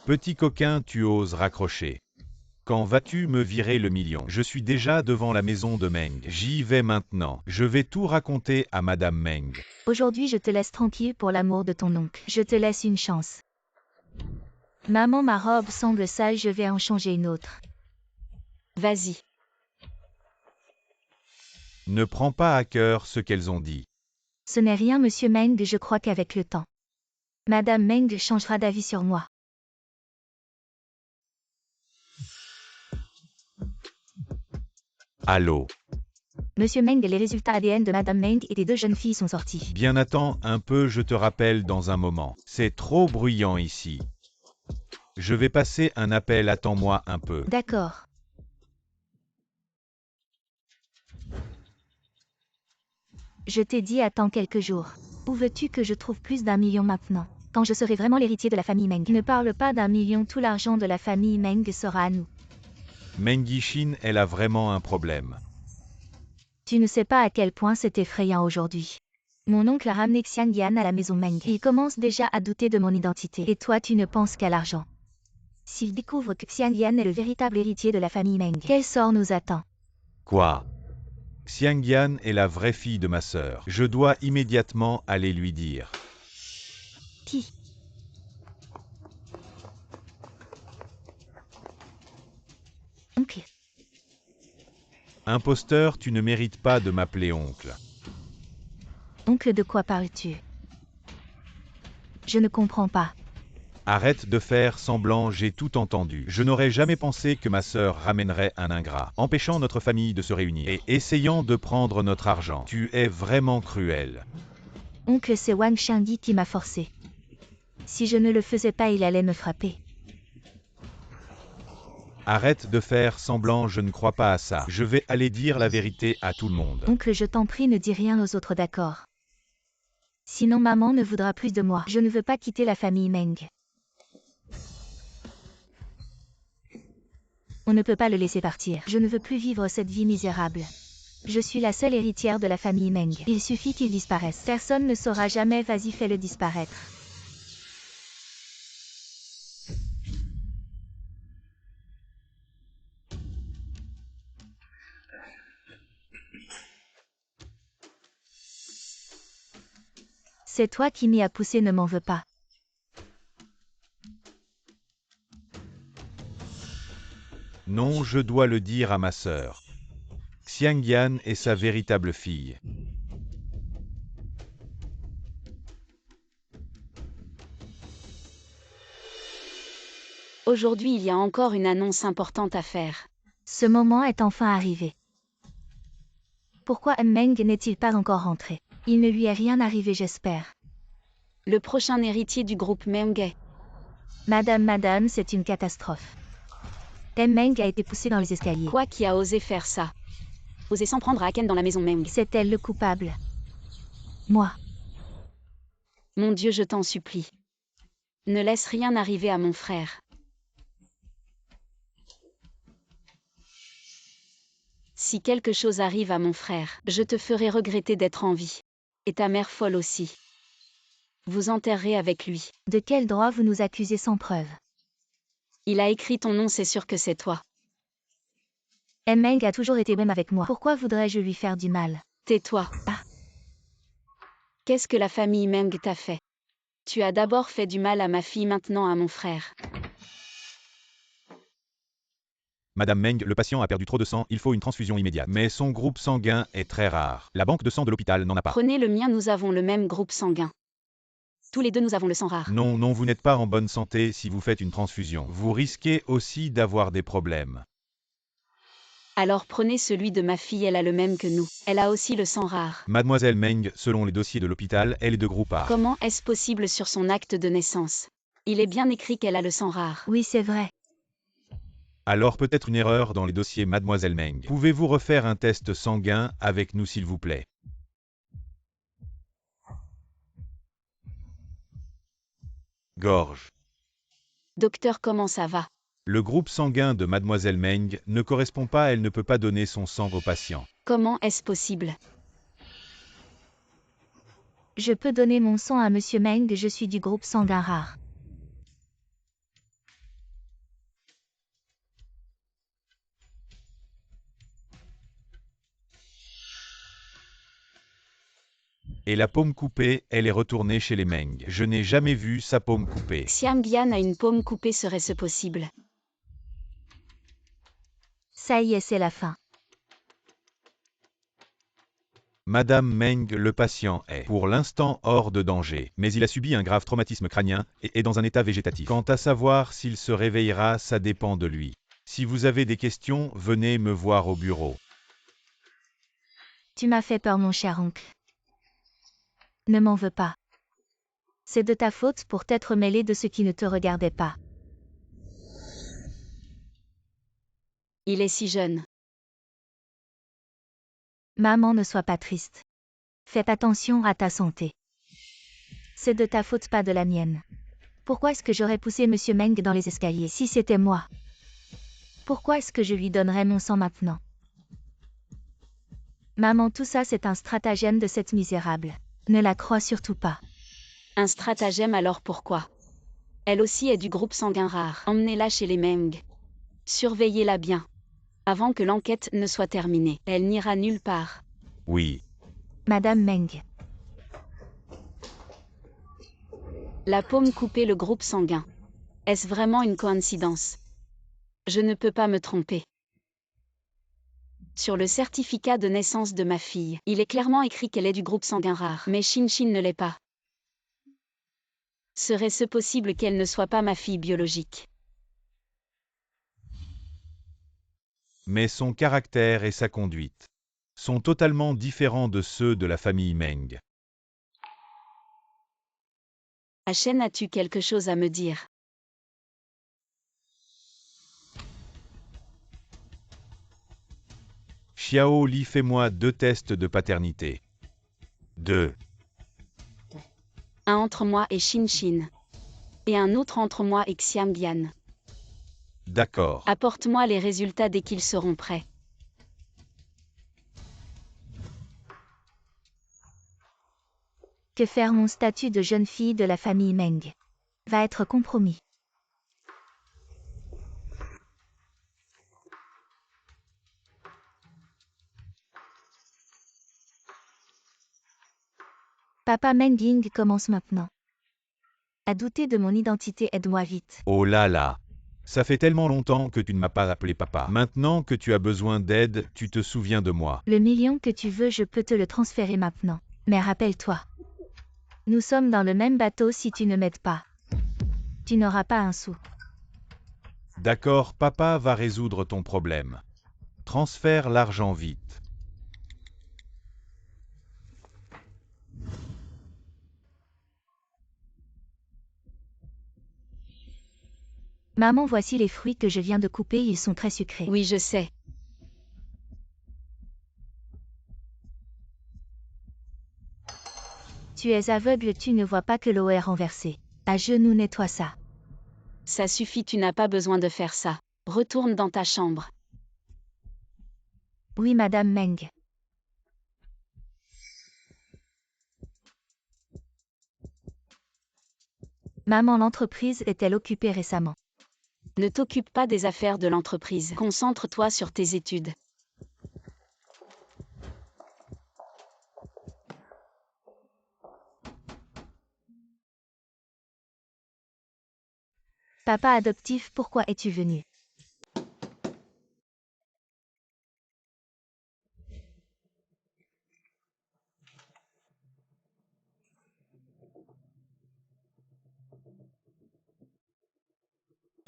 Speaker 3: Petit coquin, tu oses raccrocher. Quand vas-tu me virer le million? Je suis déjà devant la maison de Meng. J'y vais maintenant. Je vais tout raconter à Madame Meng.
Speaker 1: Aujourd'hui je te laisse tranquille pour l'amour de ton oncle. Je te laisse une chance. Maman, ma robe semble sale, je vais en changer une autre.
Speaker 2: Vas-y.
Speaker 3: Ne prends pas à cœur ce qu'elles ont dit.
Speaker 1: Ce n'est rien, monsieur Meng, je crois qu'avec le temps, Madame Meng changera d'avis sur moi.
Speaker 3: Allô?
Speaker 1: Monsieur Meng, les résultats ADN de Madame Meng et des deux jeunes filles sont sortis.
Speaker 3: Bien, attends un peu, je te rappelle dans un moment. C'est trop bruyant ici. Je vais passer un appel, attends-moi un peu.
Speaker 1: D'accord. Je t'ai dit attends quelques jours. Où veux-tu que je trouve plus d'1 million maintenant? Quand je serai vraiment l'héritier de la famille Meng. Ne parle pas d'1 million, tout l'argent de la famille Meng sera à nous.
Speaker 3: Meng Yixin, elle a vraiment un problème.
Speaker 1: Tu ne sais pas à quel point c'est effrayant aujourd'hui. Mon oncle a ramené Xiangyan à la maison Meng. Il commence déjà à douter de mon identité. Et toi tu ne penses qu'à l'argent. S'il découvre que Xiangyan est le véritable héritier de la famille Meng, quel sort nous attend?
Speaker 3: Quoi? Xiangyan est la vraie fille de ma sœur. Je dois immédiatement aller lui dire.
Speaker 1: Qui? Oncle.
Speaker 3: Imposteur, tu ne mérites pas de m'appeler oncle.
Speaker 1: Oncle, de quoi parles-tu? Je ne comprends pas.
Speaker 3: Arrête de faire semblant, j'ai tout entendu. Je n'aurais jamais pensé que ma sœur ramènerait un ingrat, empêchant notre famille de se réunir et essayant de prendre notre argent. Tu es vraiment cruel.
Speaker 1: Oncle, c'est Wang Xiangdi qui m'a forcé. Si je ne le faisais pas, il allait me frapper.
Speaker 3: Arrête de faire semblant, je ne crois pas à ça. Je vais aller dire la vérité à tout le monde.
Speaker 1: Oncle, je t'en prie, ne dis rien aux autres, d'accord? Sinon maman ne voudra plus de moi. Je ne veux pas quitter la famille Meng. On ne peut pas le laisser partir. Je ne veux plus vivre cette vie misérable. Je suis la seule héritière de la famille Meng. Il suffit qu'il disparaisse. Personne ne saura jamais, vas-y, fais-le disparaître. C'est toi qui m'y as poussé, ne m'en veux pas.
Speaker 3: Non, je dois le dire à ma sœur. Xiangyan est sa véritable fille.
Speaker 2: Aujourd'hui il y a encore une annonce importante à faire.
Speaker 1: Ce moment est enfin arrivé. Pourquoi Meng n'est-il pas encore rentré? Il ne lui est rien arrivé, j'espère.
Speaker 2: Le prochain héritier du groupe Meng.
Speaker 1: Madame, c'est une catastrophe. Meng a été poussée dans les escaliers.
Speaker 2: Quoi, qui a osé faire ça? Oser s'en prendre à Aken dans la maison Meng.
Speaker 1: C'est elle le coupable. Moi.
Speaker 2: Mon Dieu, je t'en supplie. Ne laisse rien arriver à mon frère. Si quelque chose arrive à mon frère, je te ferai regretter d'être en vie. Et ta mère folle aussi. Vous enterrerez avec lui.
Speaker 1: De quel droit vous nous accusez sans preuve?
Speaker 2: Il a écrit ton nom, c'est sûr que c'est toi.
Speaker 1: Meng a toujours été même avec moi. Pourquoi voudrais-je lui faire du mal?
Speaker 2: Tais-toi.
Speaker 1: Ah.
Speaker 2: Qu'est-ce que la famille Meng t'a fait? Tu as d'abord fait du mal à ma fille, maintenant à mon frère.
Speaker 3: Madame Meng, le patient a perdu trop de sang, il faut une transfusion immédiate. Mais son groupe sanguin est très rare. La banque de sang de l'hôpital n'en a pas.
Speaker 2: Prenez le mien, nous avons le même groupe sanguin. Tous les deux nous avons le sang rare.
Speaker 3: Non, non, vous n'êtes pas en bonne santé si vous faites une transfusion. Vous risquez aussi d'avoir des problèmes.
Speaker 2: Alors prenez celui de ma fille, elle a le même que nous. Elle a aussi le sang rare.
Speaker 3: Mademoiselle Meng, selon les dossiers de l'hôpital, elle est de groupe A.
Speaker 2: Comment est-ce possible sur son acte de naissance? Il est bien écrit qu'elle a le sang rare.
Speaker 1: Oui, c'est vrai.
Speaker 3: Alors peut-être une erreur dans les dossiers Mademoiselle Meng. Pouvez-vous refaire un test sanguin avec nous s'il vous plaît? Gorge.
Speaker 2: Docteur, comment ça va?
Speaker 3: Le groupe sanguin de Mademoiselle Meng ne correspond pas, elle ne peut pas donner son sang au patient.
Speaker 2: Comment est-ce possible?
Speaker 1: Je peux donner mon sang à Monsieur Meng, je suis du groupe sanguin rare.
Speaker 3: Et la paume coupée, elle est retournée chez les Meng. Je n'ai jamais vu sa paume coupée.
Speaker 2: Xiangyan a une paume coupée, serait-ce possible?
Speaker 1: Ça y est, c'est la fin.
Speaker 3: Madame Meng, le patient est, pour l'instant, hors de danger, mais il a subi un grave traumatisme crânien et est dans un état végétatif. Quant à savoir s'il se réveillera, ça dépend de lui. Si vous avez des questions, venez me voir au bureau.
Speaker 1: Tu m'as fait peur, mon cher oncle. Ne m'en veux pas. C'est de ta faute pour t'être mêlé de ce qui ne te regardait pas.
Speaker 2: Il est si jeune.
Speaker 1: Maman, ne sois pas triste. Fais attention à ta santé. C'est de ta faute, pas de la mienne. Pourquoi est-ce que j'aurais poussé Monsieur Meng dans les escaliers si c'était moi? Pourquoi est-ce que je lui donnerais mon sang maintenant? Maman, tout ça c'est un stratagème de cette misérable. Ne la crois surtout pas.
Speaker 2: Un stratagème, alors pourquoi? Elle aussi est du groupe sanguin rare. Emmenez-la chez les Meng. Surveillez-la bien. Avant que l'enquête ne soit terminée. Elle n'ira nulle part.
Speaker 3: Oui.
Speaker 1: Madame Meng.
Speaker 2: La paume coupée, le groupe sanguin. Est-ce vraiment une coïncidence? Je ne peux pas me tromper. Sur le certificat de naissance de ma fille, il est clairement écrit qu'elle est du groupe sanguin rare, mais Shin ne l'est pas. Serait-ce possible qu'elle ne soit pas ma fille biologique?
Speaker 3: Mais son caractère et sa conduite sont totalement différents de ceux de la famille Meng.
Speaker 2: Chen, as-tu quelque chose à me dire?
Speaker 3: Xiao Li, fais-moi 2 tests de paternité. 2.
Speaker 2: Un entre moi et Shin. Et un autre entre moi et Xiangyan.
Speaker 3: D'accord.
Speaker 2: Apporte-moi les résultats dès qu'ils seront prêts.
Speaker 1: Que faire? Mon statut de jeune fille de la famille Meng va être compromis. Papa Meng Ying commence maintenant à douter de mon identité, aide-moi vite.
Speaker 3: Oh là là. Ça fait tellement longtemps que tu ne m'as pas appelé papa. Maintenant que tu as besoin d'aide, tu te souviens de moi.
Speaker 1: Le million que tu veux, je peux te le transférer maintenant. Mais rappelle-toi, nous sommes dans le même bateau, si tu ne m'aides pas, tu n'auras pas un sou.
Speaker 3: D'accord, papa va résoudre ton problème. Transfère l'argent vite.
Speaker 1: Maman, voici les fruits que je viens de couper, ils sont très sucrés.
Speaker 2: Oui, je sais.
Speaker 1: Tu es aveugle, tu ne vois pas que l'eau est renversée. À genoux, nettoie ça.
Speaker 2: Ça suffit, tu n'as pas besoin de faire ça. Retourne dans ta chambre.
Speaker 1: Oui, Madame Meng. Maman, l'entreprise est-elle occupée récemment?
Speaker 2: Ne t'occupe pas des affaires de l'entreprise. Concentre-toi sur tes études.
Speaker 1: Papa adoptif, pourquoi es-tu venu?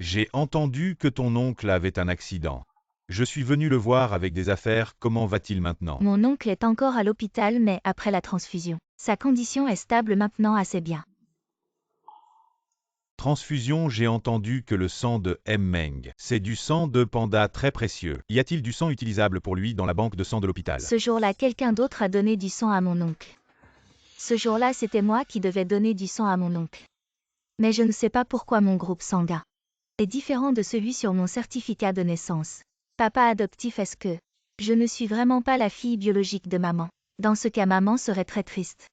Speaker 3: J'ai entendu que ton oncle avait un accident. Je suis venu le voir avec des affaires, comment va-t-il maintenant?
Speaker 1: Mon oncle est encore à l'hôpital mais après la transfusion. Sa condition est stable maintenant assez bien.
Speaker 3: Transfusion, j'ai entendu que le sang de Meng, c'est du sang de panda très précieux. Y a-t-il du sang utilisable pour lui dans la banque de sang de l'hôpital?
Speaker 1: Ce jour-là, quelqu'un d'autre a donné du sang à mon oncle. Ce jour-là, c'était moi qui devais donner du sang à mon oncle. Mais je ne sais pas pourquoi mon groupe sanguin est différent de celui sur mon certificat de naissance. Papa adoptif, est-ce que je ne suis vraiment pas la fille biologique de maman? Dans ce cas, maman serait très triste.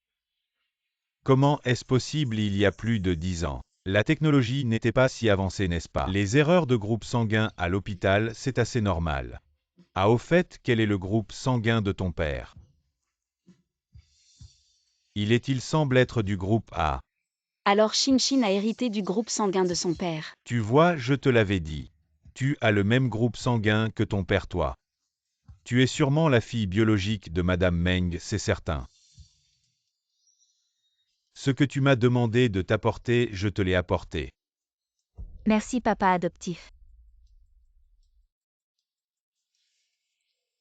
Speaker 3: Comment est-ce possible il y a plus de 10 ans? La technologie n'était pas si avancée, n'est-ce pas? Les erreurs de groupe sanguin à l'hôpital, c'est assez normal. Ah, au fait, quel est le groupe sanguin de ton père? Il semble être du groupe A.
Speaker 2: Alors Shinshin a hérité du groupe sanguin de son père.
Speaker 3: Tu vois, je te l'avais dit. Tu as le même groupe sanguin que ton père, toi. Tu es sûrement la fille biologique de Madame Meng, c'est certain. Ce que tu m'as demandé de t'apporter, je te l'ai apporté.
Speaker 1: Merci, papa adoptif.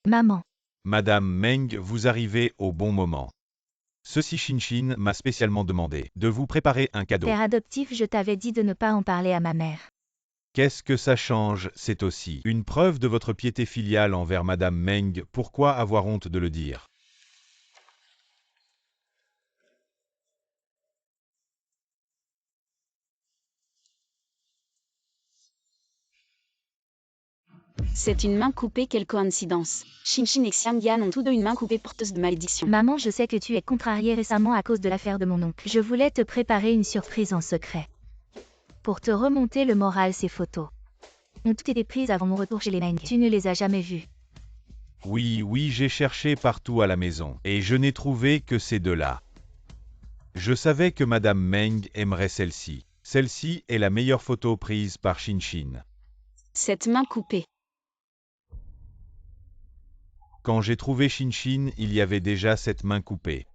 Speaker 1: Maman.
Speaker 3: Madame Meng, vous arrivez au bon moment. Ceci Shinshin m'a spécialement demandé de vous préparer un cadeau.
Speaker 1: Père adoptif, je t'avais dit de ne pas en parler à ma mère.
Speaker 3: Qu'est-ce que ça change? C'est aussi une preuve de votre piété filiale envers Madame Meng. Pourquoi avoir honte de le dire?
Speaker 2: C'est une main coupée, quelle coïncidence. Shinshin et Xiangyan ont tous deux une main coupée porteuse de malédiction.
Speaker 1: Maman, je sais que tu es contrariée récemment à cause de l'affaire de mon oncle. Je voulais te préparer une surprise en secret. Pour te remonter le moral, ces photos ont toutes été prises avant mon retour chez les Meng. Tu ne les as jamais vues.
Speaker 3: Oui, j'ai cherché partout à la maison, et je n'ai trouvé que ces deux-là. Je savais que Madame Meng aimerait celle-ci. Celle-ci est la meilleure photo prise par Shinshin.
Speaker 2: Cette main coupée.
Speaker 3: Quand j'ai trouvé Shinshin, il y avait déjà cette main coupée.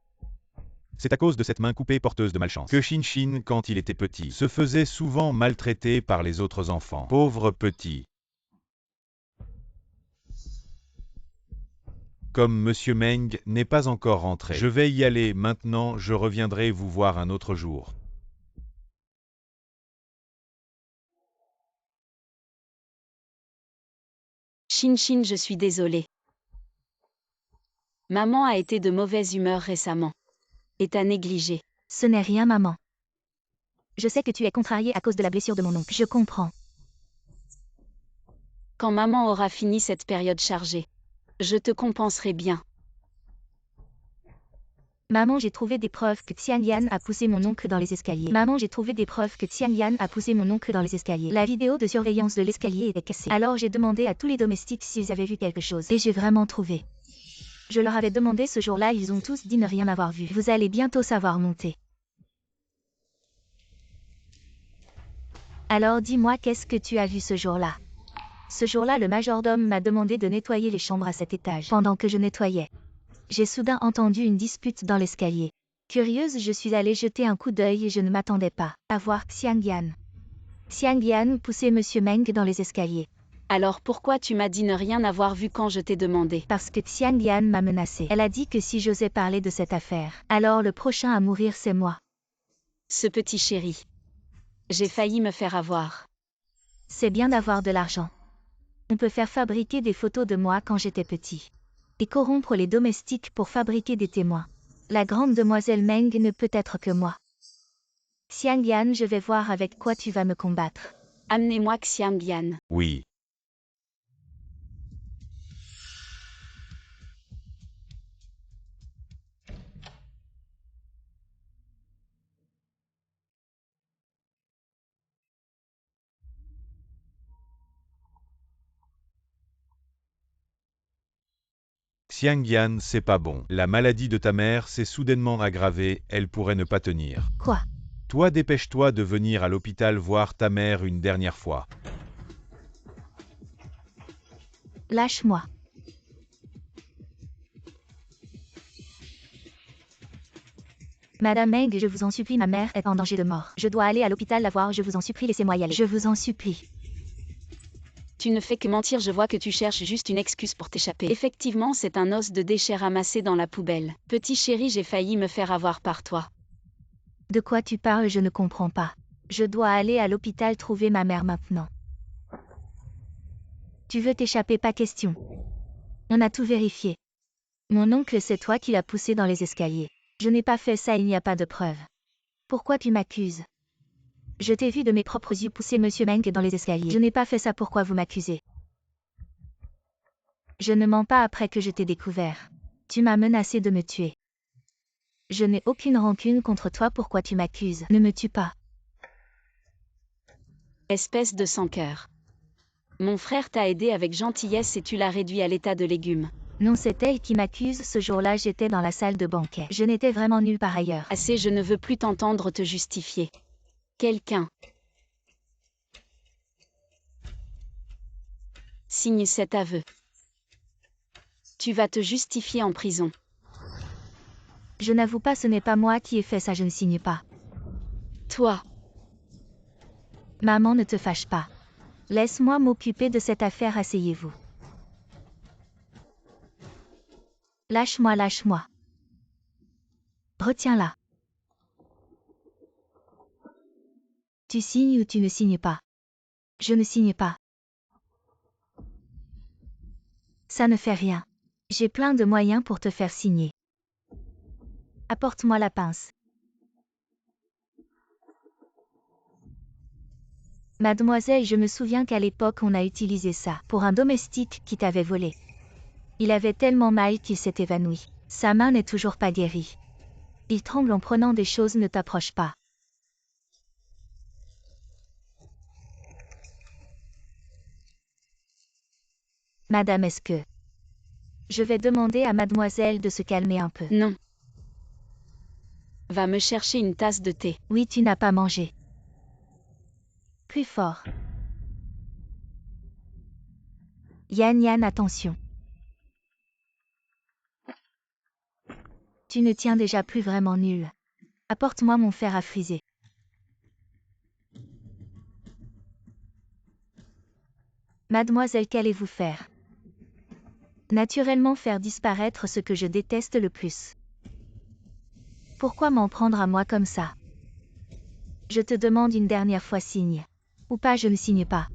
Speaker 3: C'est à cause de cette main coupée porteuse de malchance que Shinshin, quand il était petit, se faisait souvent maltraiter par les autres enfants. Pauvre petit. Comme Monsieur Meng n'est pas encore rentré, je vais y aller maintenant, je reviendrai vous voir un autre jour.
Speaker 2: Shinshin, je suis désolée. Maman a été de mauvaise humeur récemment. Et t'a négligé.
Speaker 1: Ce n'est rien, maman. Je sais que tu es contrariée à cause de la blessure de mon oncle. Je comprends.
Speaker 2: Quand maman aura fini cette période chargée, je te compenserai bien.
Speaker 1: Maman, j'ai trouvé des preuves que Xiangyan a poussé mon oncle dans les escaliers. Maman, j'ai trouvé des preuves que Xiangyan a poussé mon oncle dans les escaliers. La vidéo de surveillance de l'escalier était cassée. Alors j'ai demandé à tous les domestiques s'ils avaient vu quelque chose. Et j'ai vraiment trouvé. Je leur avais demandé ce jour-là, ils ont tous dit ne rien avoir vu. Vous allez bientôt savoir monter. Alors dis-moi, qu'est-ce que tu as vu ce jour-là? Ce jour-là, le majordome m'a demandé de nettoyer les chambres à cet étage. Pendant que je nettoyais, j'ai soudain entendu une dispute dans l'escalier. Curieuse, je suis allée jeter un coup d'œil et je ne m'attendais pas à voir Xiangyan. Xiangyan poussait Monsieur Meng dans les escaliers.
Speaker 2: Alors pourquoi tu m'as dit ne rien avoir vu quand je t'ai demandé?
Speaker 1: Parce que Xiangyan m'a menacée. Elle a dit que si j'osais parler de cette affaire, alors le prochain à mourir c'est moi.
Speaker 2: Ce petit chéri. J'ai failli me faire avoir.
Speaker 1: C'est bien d'avoir de l'argent. On peut faire fabriquer des photos de moi quand j'étais petit. Et corrompre les domestiques pour fabriquer des témoins. La grande demoiselle Meng ne peut être que moi. Xiangyan, je vais voir avec quoi tu vas me combattre.
Speaker 2: Amenez-moi Xiangyan.
Speaker 3: Oui. Xiangyan, c'est pas bon. La maladie de ta mère s'est soudainement aggravée, elle pourrait ne pas tenir.
Speaker 1: Quoi?
Speaker 3: Toi, dépêche-toi de venir à l'hôpital voir ta mère une dernière fois.
Speaker 1: Lâche-moi. Madame Meng, je vous en supplie, ma mère est en danger de mort. Je dois aller à l'hôpital la voir, je vous en supplie, laissez-moi y aller. Je vous en supplie.
Speaker 2: Tu ne fais que mentir, je vois que tu cherches juste une excuse pour t'échapper. Effectivement, c'est un os de déchet ramassé dans la poubelle. Petit chéri, j'ai failli me faire avoir par toi.
Speaker 1: De quoi tu parles, je ne comprends pas. Je dois aller à l'hôpital trouver ma mère maintenant. Tu veux t'échapper, pas question. On a tout vérifié. Mon oncle, c'est toi qui l'as poussé dans les escaliers. Je n'ai pas fait ça, il n'y a pas de preuve. Pourquoi tu m'accuses? Je t'ai vu de mes propres yeux pousser Monsieur Meng dans les escaliers. Je n'ai pas fait ça, pourquoi vous m'accusez? Je ne mens pas après que je t'ai découvert. Tu m'as menacé de me tuer. Je n'ai aucune rancune contre toi, pourquoi tu m'accuses? Ne me tue pas.
Speaker 2: Espèce de sans-cœur. Mon frère t'a aidé avec gentillesse et tu l'as réduit à l'état de légume.
Speaker 1: Non, c'est elle qui m'accuse, ce jour-là j'étais dans la salle de banquet. Je n'étais vraiment nulle par ailleurs.
Speaker 2: Assez, je ne veux plus t'entendre te justifier. Quelqu'un. Signe cet aveu. Tu vas te justifier en prison.
Speaker 1: Je n'avoue pas, ce n'est pas moi qui ai fait ça, je ne signe pas.
Speaker 2: Toi.
Speaker 1: Maman, ne te fâche pas. Laisse-moi m'occuper de cette affaire, asseyez-vous. Lâche-moi, lâche-moi. Retiens-la. Tu signes ou tu ne signes pas? Je ne signe pas. Ça ne fait rien. J'ai plein de moyens pour te faire signer. Apporte-moi la pince. Mademoiselle, je me souviens qu'à l'époque on a utilisé ça pour un domestique qui t'avait volé. Il avait tellement mal qu'il s'est évanoui. Sa main n'est toujours pas guérie. Il tremble en prenant des choses, ne t'approche pas. Madame, est-ce que... Je vais demander à mademoiselle de se calmer un peu.
Speaker 2: Non. Va me chercher une tasse de thé.
Speaker 1: Oui, tu n'as pas mangé. Plus fort. Yann, Yann, attention. Tu ne tiens déjà plus vraiment nul. Apporte-moi mon fer à friser. Mademoiselle, qu'allez-vous faire? Naturellement faire disparaître ce que je déteste le plus. Pourquoi m'en prendre à moi comme ça? Je te demande une dernière fois, signe. Ou pas, je ne signe pas.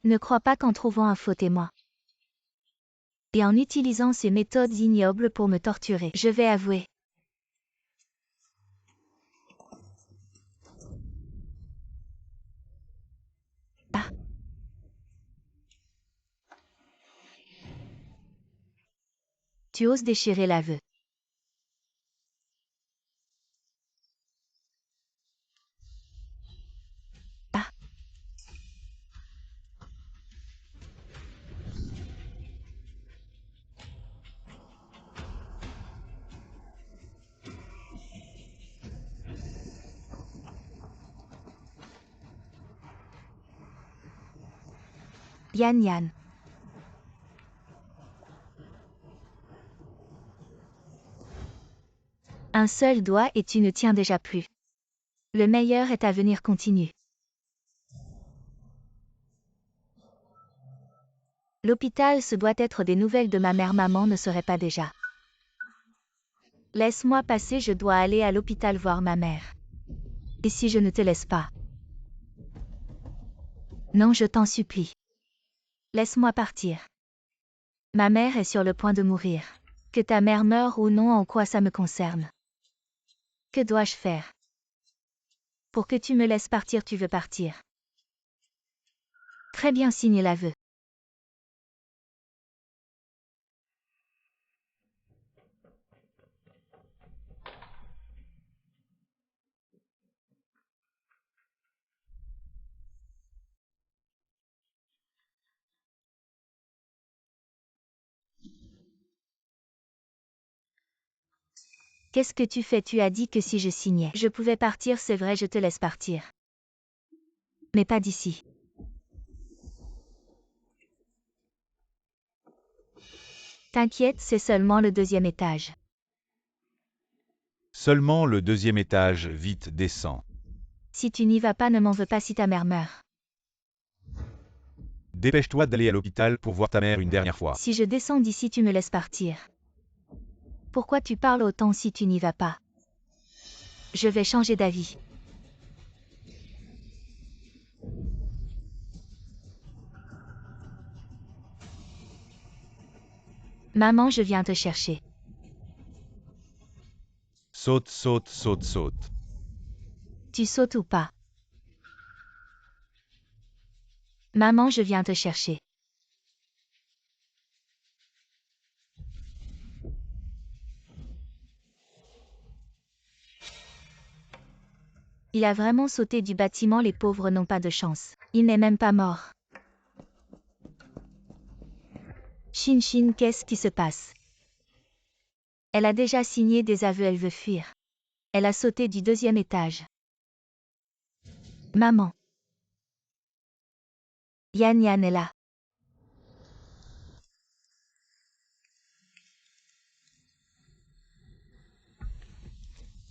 Speaker 1: Ne crois pas qu'en trouvant un faux témoin et en utilisant ces méthodes ignobles pour me torturer, je vais avouer. Ah. Tu oses déchirer l'aveu. Ah. Yann, Yann. Un seul doigt et tu ne tiens déjà plus. Le meilleur est à venir, continue. L'hôpital, ce doit être des nouvelles de ma mère, maman ne serait pas déjà. Laisse-moi passer, je dois aller à l'hôpital voir ma mère. Et si je ne te laisse pas? Non, je t'en supplie. Laisse-moi partir. Ma mère est sur le point de mourir. Que ta mère meure ou non, en quoi ça me concerne? Que dois-je faire? Pour que tu me laisses partir, tu veux partir. Très bien, signe l'aveu. Qu'est-ce que tu fais? Tu as dit que si je signais, je pouvais partir, c'est vrai, je te laisse partir. Mais pas d'ici. T'inquiète, c'est seulement le 2e étage.
Speaker 3: Seulement le 2e étage, vite descends.
Speaker 1: Si tu n'y vas pas, ne m'en veux pas si ta mère meurt.
Speaker 3: Dépêche-toi d'aller à l'hôpital pour voir ta mère une dernière fois.
Speaker 1: Si je descends d'ici, tu me laisses partir. Pourquoi tu parles autant si tu n'y vas pas? Je vais changer d'avis. Maman, je viens te chercher.
Speaker 3: Saute, saute, saute, saute.
Speaker 1: Tu sautes ou pas? Maman, je viens te chercher. Il a vraiment sauté du bâtiment, les pauvres n'ont pas de chance. Il n'est même pas mort. Shin Shin, qu'est-ce qui se passe? Elle a déjà signé des aveux, elle veut fuir. Elle a sauté du 2e étage. Maman. Yan Yan est là.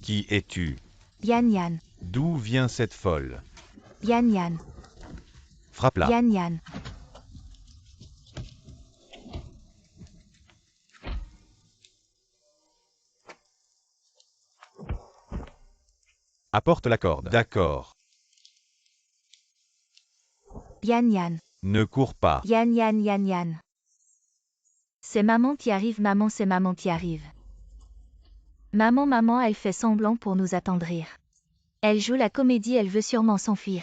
Speaker 3: Qui es-tu?
Speaker 1: Yan Yan.
Speaker 3: D'où vient cette folle?
Speaker 1: Yan Yan.
Speaker 3: Frappe-la.
Speaker 1: Yan Yan.
Speaker 3: Apporte la corde. D'accord.
Speaker 1: Yan Yan.
Speaker 3: Ne cours pas.
Speaker 1: Yan Yan Yan Yan. C'est maman qui arrive, maman, c'est maman qui arrive. Maman, maman, elle fait semblant pour nous attendrir. Elle joue la comédie, elle veut sûrement s'enfuir.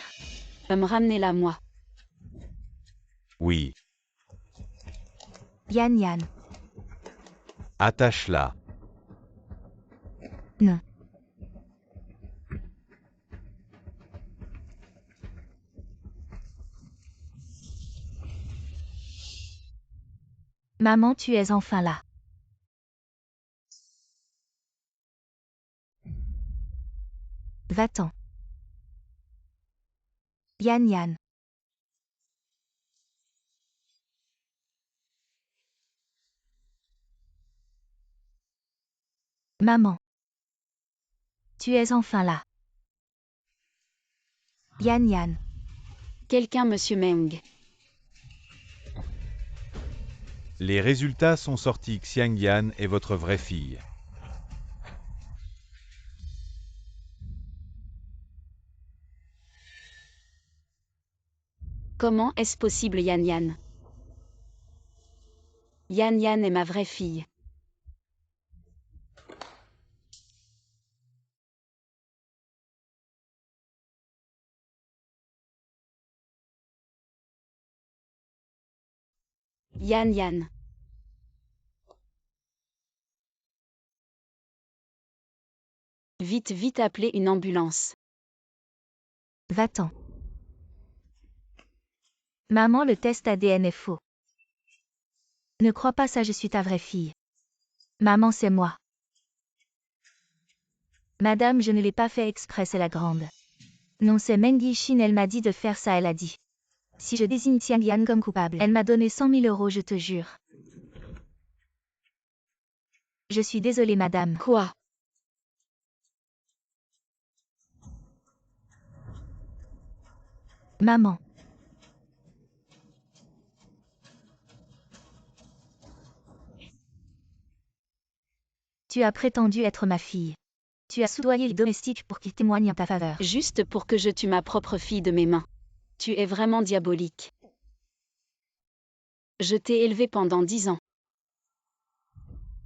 Speaker 2: Ramenez-la moi.
Speaker 3: Oui.
Speaker 1: Yan Yan.
Speaker 3: Attache-la.
Speaker 1: Non. Maman, tu es enfin là. Va-t'en. Yan Yan. Maman. Tu es enfin là. Yan Yan.
Speaker 2: Quelqu'un, monsieur Meng.
Speaker 3: Les résultats sont sortis. Xiang Yan est votre vraie fille.
Speaker 2: Comment est-ce possible, Yan Yan? Yan Yan est ma vraie fille. Yan Yan. Vite, vite, appelez une ambulance.
Speaker 1: Va-t'en. Maman, le test ADN est faux. Ne crois pas ça, je suis ta vraie fille. Maman, c'est moi. Madame, je ne l'ai pas fait exprès, c'est la grande. Non, c'est Meng Yixin, elle m'a dit de faire ça, elle a dit. Si je désigne Xiang Yan comme coupable, elle m'a donné 100 000 €, je te jure. Je suis désolée, madame.
Speaker 2: Quoi?
Speaker 1: Maman. Tu as prétendu être ma fille. Tu as soudoyé les domestiques pour qu'ils témoignent en ta faveur.
Speaker 2: Juste pour que je tue ma propre fille de mes mains. Tu es vraiment diabolique. Je t'ai élevée pendant 10 ans.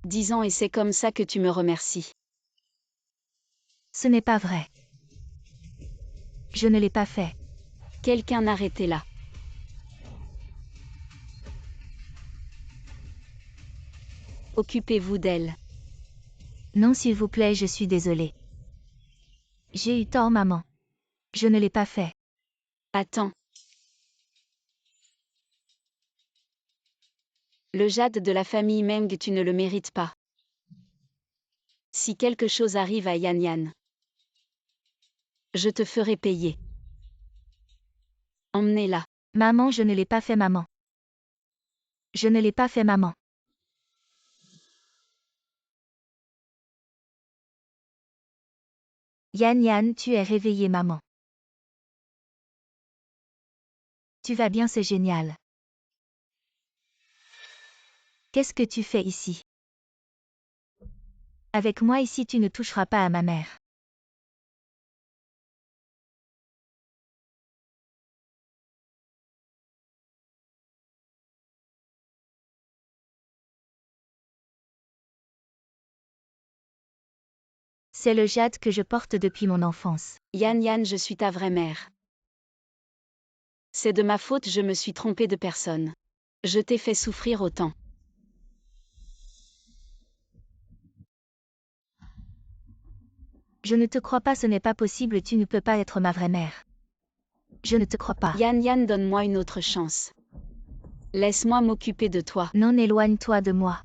Speaker 2: 10 ans et c'est comme ça que tu me remercies.
Speaker 1: Ce n'est pas vrai. Je ne l'ai pas fait.
Speaker 2: Quelqu'un arrêtez-la. Occupez-vous d'elle.
Speaker 1: Non, s'il vous plaît, je suis désolée. J'ai eu tort, maman. Je ne l'ai pas fait.
Speaker 2: Attends. Le jade de la famille Meng, tu ne le mérites pas. Si quelque chose arrive à Yan Yan, je te ferai payer. Emmenez-la.
Speaker 1: Maman, je ne l'ai pas fait, maman. Je ne l'ai pas fait, maman. Yan Yan, tu es réveillée, maman. Tu vas bien, c'est génial. Qu'est-ce que tu fais ici? Avec moi ici tu ne toucheras pas à ma mère. C'est le jade que je porte depuis mon enfance.
Speaker 2: Yan Yan, je suis ta vraie mère. C'est de ma faute, je me suis trompée de personne. Je t'ai fait souffrir autant.
Speaker 1: Je ne te crois pas, ce n'est pas possible, tu ne peux pas être ma vraie mère. Je ne te crois pas.
Speaker 2: Yan Yan, donne-moi une autre chance. Laisse-moi m'occuper de toi.
Speaker 1: Non, éloigne-toi de moi.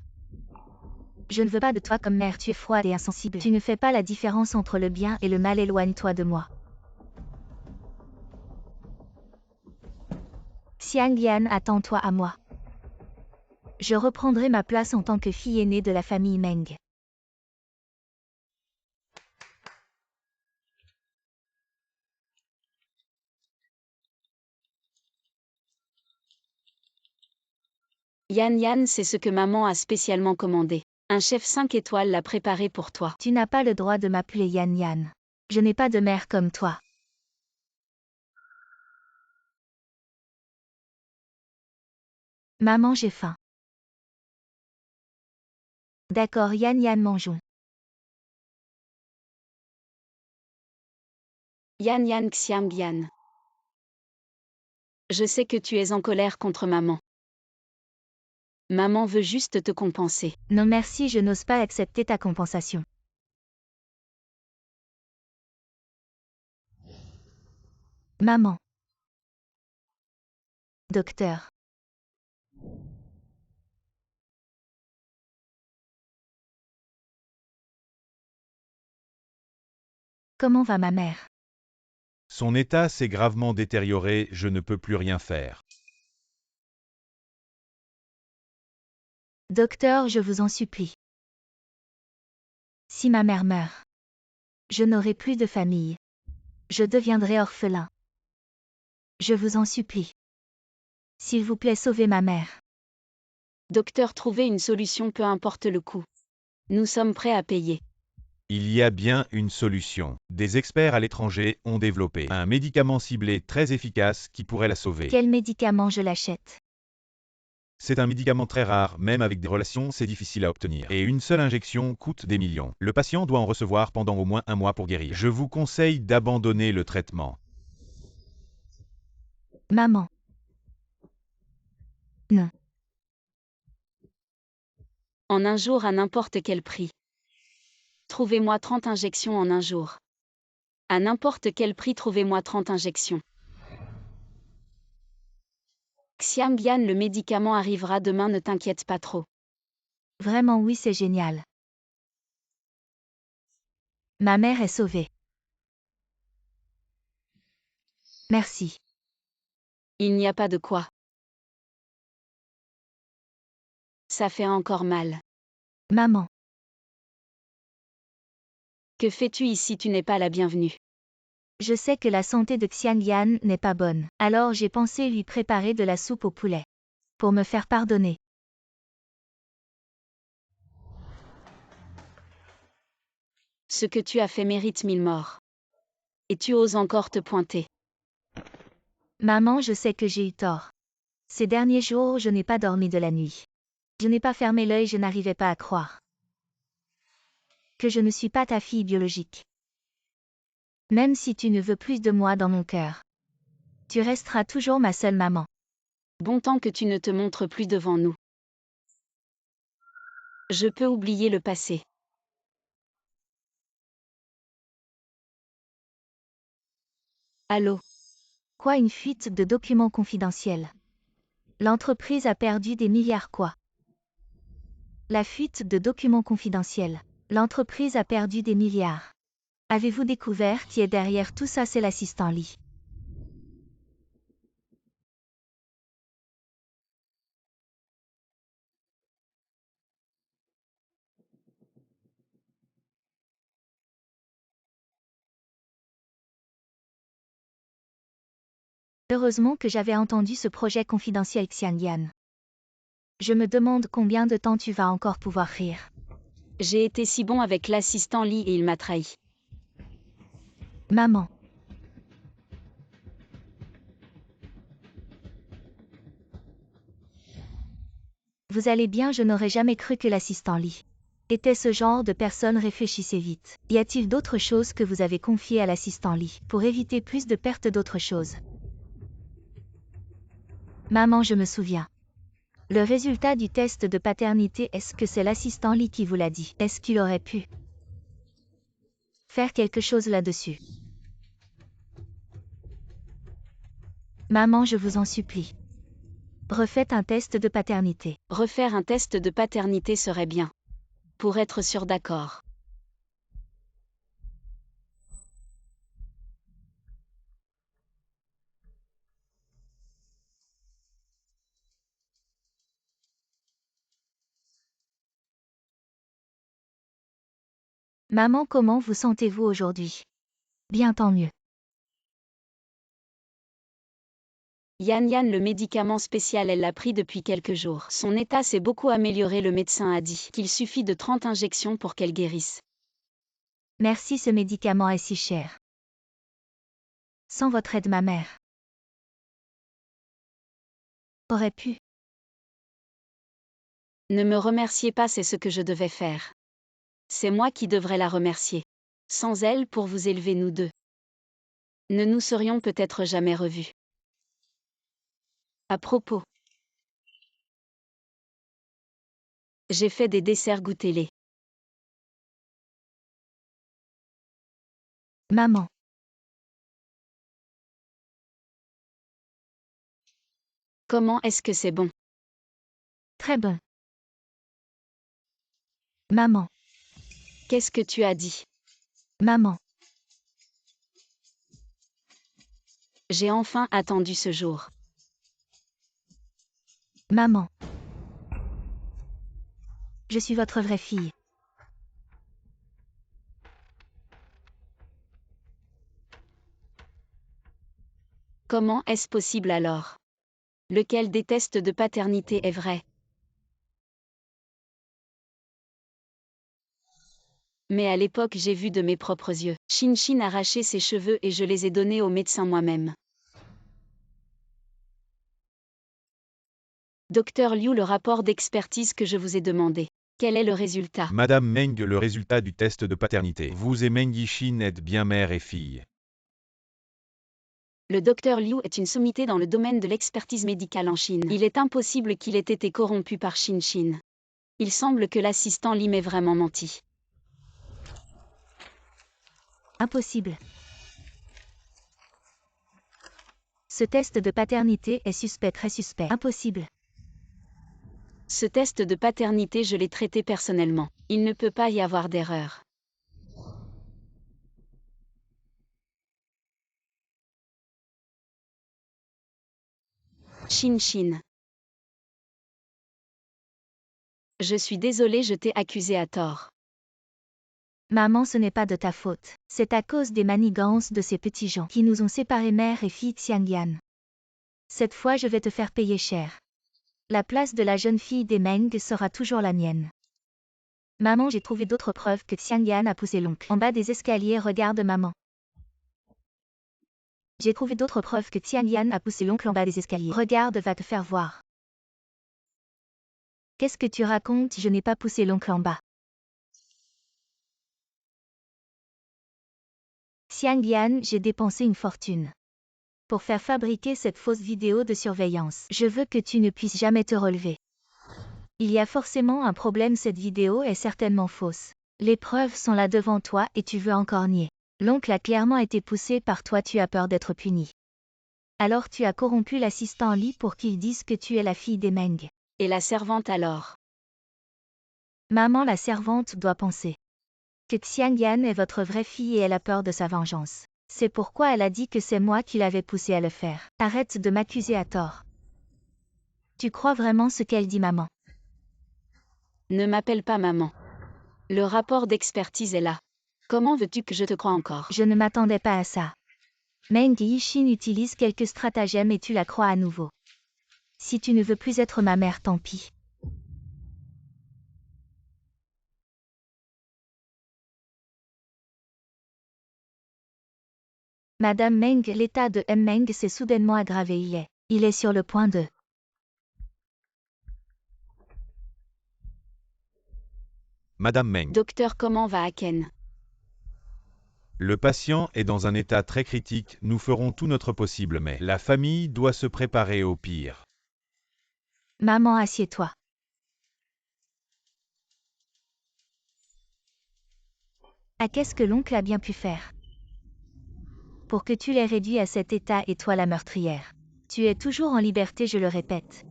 Speaker 1: Je ne veux pas de toi comme mère, tu es froide et insensible. Tu ne fais pas la différence entre le bien et le mal, éloigne-toi de moi. Xiangyan, attends-toi à moi. Je reprendrai ma place en tant que fille aînée de la famille Meng.
Speaker 2: Yan Yan, c'est ce que maman a spécialement commandé. Un chef 5 étoiles l'a préparé pour toi.
Speaker 1: Tu n'as pas le droit de m'appeler Yan Yan. Je n'ai pas de mère comme toi. Maman, j'ai faim. D'accord, Yan Yan, mangeons.
Speaker 2: Yan Yan Xiangyan. Je sais que tu es en colère contre maman. Maman veut juste te compenser.
Speaker 1: Non merci, je n'ose pas accepter ta compensation. Maman. Docteur. Comment va ma mère?
Speaker 3: Son état s'est gravement détérioré, je ne peux plus rien faire.
Speaker 1: Docteur, je vous en supplie. Si ma mère meurt, je n'aurai plus de famille. Je deviendrai orphelin. Je vous en supplie. S'il vous plaît, sauvez ma mère.
Speaker 2: Docteur, trouvez une solution, peu importe le coût. Nous sommes prêts à payer.
Speaker 3: Il y a bien une solution. Des experts à l'étranger ont développé un médicament ciblé très efficace qui pourrait la sauver.
Speaker 1: Quel médicament je l'achète?
Speaker 3: C'est un médicament très rare, même avec des relations c'est difficile à obtenir. Et une seule injection coûte des millions. Le patient doit en recevoir pendant au moins 1 mois pour guérir. Je vous conseille d'abandonner le traitement.
Speaker 1: Maman. Non.
Speaker 2: En un jour à n'importe quel prix. Trouvez-moi 30 injections en un jour. À n'importe quel prix, trouvez-moi 30 injections. Xiangyan, le médicament arrivera demain, ne t'inquiète pas trop.
Speaker 1: Vraiment oui, c'est génial. Ma mère est sauvée. Merci.
Speaker 2: Il n'y a pas de quoi. Ça fait encore mal.
Speaker 1: Maman.
Speaker 2: Que fais-tu ici? Tu n'es pas la bienvenue.
Speaker 1: Je sais que la santé de Xiangyan n'est pas bonne, alors j'ai pensé lui préparer de la soupe au poulet. Pour me faire pardonner.
Speaker 2: Ce que tu as fait mérite 1000 morts. Et tu oses encore te pointer.
Speaker 1: Maman, je sais que j'ai eu tort. Ces derniers jours, je n'ai pas dormi de la nuit. Je n'ai pas fermé l'œil, je n'arrivais pas à croire que je ne suis pas ta fille biologique. Même si tu ne veux plus de moi dans mon cœur, tu resteras toujours ma seule maman.
Speaker 2: Bon temps que tu ne te montres plus devant nous. Je peux oublier le passé. Allô?
Speaker 1: Quoi, une fuite de documents confidentiels? L'entreprise a perdu des milliards quoi? La fuite de documents confidentiels. L'entreprise a perdu des milliards. Avez-vous découvert qui est derrière tout ça? C'est l'assistant Lee. Heureusement que j'avais entendu ce projet confidentiel Xiangyan. Je me demande combien de temps tu vas encore pouvoir rire.
Speaker 2: J'ai été si bon avec l'assistant Lee et il m'a trahi.
Speaker 1: Maman. Vous allez bien, je n'aurais jamais cru que l'assistant Lee était ce genre de personne. Réfléchissez vite. Y a-t-il d'autres choses que vous avez confiées à l'assistant Lee pour éviter plus de pertes d'autres choses? Maman, je me souviens. Le résultat du test de paternité, est-ce que c'est l'assistant Lee qui vous l'a dit? Est-ce qu'il aurait pu faire quelque chose là-dessus? Maman, je vous en supplie. Refaites un test de paternité.
Speaker 2: Refaire un test de paternité serait bien. Pour être sûr, d'accord.
Speaker 1: Maman, comment vous sentez-vous aujourd'hui? Bien, tant mieux.
Speaker 2: Yan, le médicament spécial, elle l'a pris depuis quelques jours. Son état s'est beaucoup amélioré, le médecin a dit qu'il suffit de 30 injections pour qu'elle guérisse.
Speaker 1: Merci, ce médicament est si cher. Sans votre aide, ma mère aurait pu.
Speaker 2: Ne me remerciez pas, c'est ce que je devais faire. C'est moi qui devrais la remercier. Sans elle pour vous élever nous deux, ne nous serions peut-être jamais revus. À propos, j'ai fait des desserts, goûtez-les.
Speaker 1: Maman.
Speaker 2: Comment est-ce que c'est bon?
Speaker 1: Très bon. Maman.
Speaker 2: Qu'est-ce que tu as dit?
Speaker 1: Maman.
Speaker 2: J'ai enfin attendu ce jour.
Speaker 1: Maman. Je suis votre vraie fille.
Speaker 2: Comment est-ce possible alors? Lequel des tests de paternité est vrai? Mais à l'époque, j'ai vu de mes propres yeux Shin arracher ses cheveux et je les ai donnés au médecin moi-même. Docteur Liu, le rapport d'expertise que je vous ai demandé. Quel est le résultat?
Speaker 3: Madame Meng, le résultat du test de paternité. Vous et Meng Yixin êtes bien mère et fille.
Speaker 2: Le docteur Liu est une sommité dans le domaine de l'expertise médicale en Chine. Il est impossible qu'il ait été corrompu par Shin. Il semble que l'assistant Lee m'ait vraiment menti.
Speaker 1: Impossible. Ce test de paternité est suspect, très suspect. Impossible.
Speaker 2: Ce test de paternité, je l'ai traité personnellement. Il ne peut pas y avoir d'erreur. Shin. Je suis désolée, je t'ai accusé à tort.
Speaker 1: Maman, ce n'est pas de ta faute. C'est à cause des manigances de ces petits gens qui nous ont séparés, mère et fille Xiangyan. Cette fois, je vais te faire payer cher. La place de la jeune fille des Meng sera toujours la mienne. Maman, j'ai trouvé d'autres preuves que Xiangyan a poussé l'oncle en bas des escaliers. Regarde, maman. J'ai trouvé d'autres preuves que Xiangyan a poussé l'oncle en bas des escaliers. Regarde, va te faire voir. Qu'est-ce que tu racontes? Je n'ai pas poussé l'oncle en bas. Xiangyan, j'ai dépensé une fortune pour faire fabriquer cette fausse vidéo de surveillance. Je veux que tu ne puisses jamais te relever. Il y a forcément un problème, cette vidéo est certainement fausse. Les preuves sont là devant toi et tu veux encore nier. L'oncle a clairement été poussé par toi, tu as peur d'être puni. Alors tu as corrompu l'assistant Lee pour qu'il dise que tu es la fille des Meng.
Speaker 2: Et la servante alors?
Speaker 1: Maman, la servante doit penser que Xiangyan est votre vraie fille et elle a peur de sa vengeance. C'est pourquoi elle a dit que c'est moi qui l'avais poussée à le faire. Arrête de m'accuser à tort. Tu crois vraiment ce qu'elle dit, maman?
Speaker 2: Ne m'appelle pas maman. Le rapport d'expertise est là. Comment veux-tu que je te croie encore?
Speaker 1: Je ne m'attendais pas à ça. Meng Yixin utilise quelques stratagèmes et tu la crois à nouveau. Si tu ne veux plus être ma mère, tant pis. Madame Meng, l'état de M. Meng s'est soudainement aggravé. Il est sur le point de...
Speaker 3: Madame Meng.
Speaker 2: Docteur, comment va Aken?
Speaker 3: Le patient est dans un état très critique, nous ferons tout notre possible mais la famille doit se préparer au pire.
Speaker 1: Maman, assieds-toi. Ah, qu'est-ce que l'oncle a bien pu faire pour que tu l'aies réduit à cet état et toi la meurtrière? Tu es toujours en liberté, je le répète.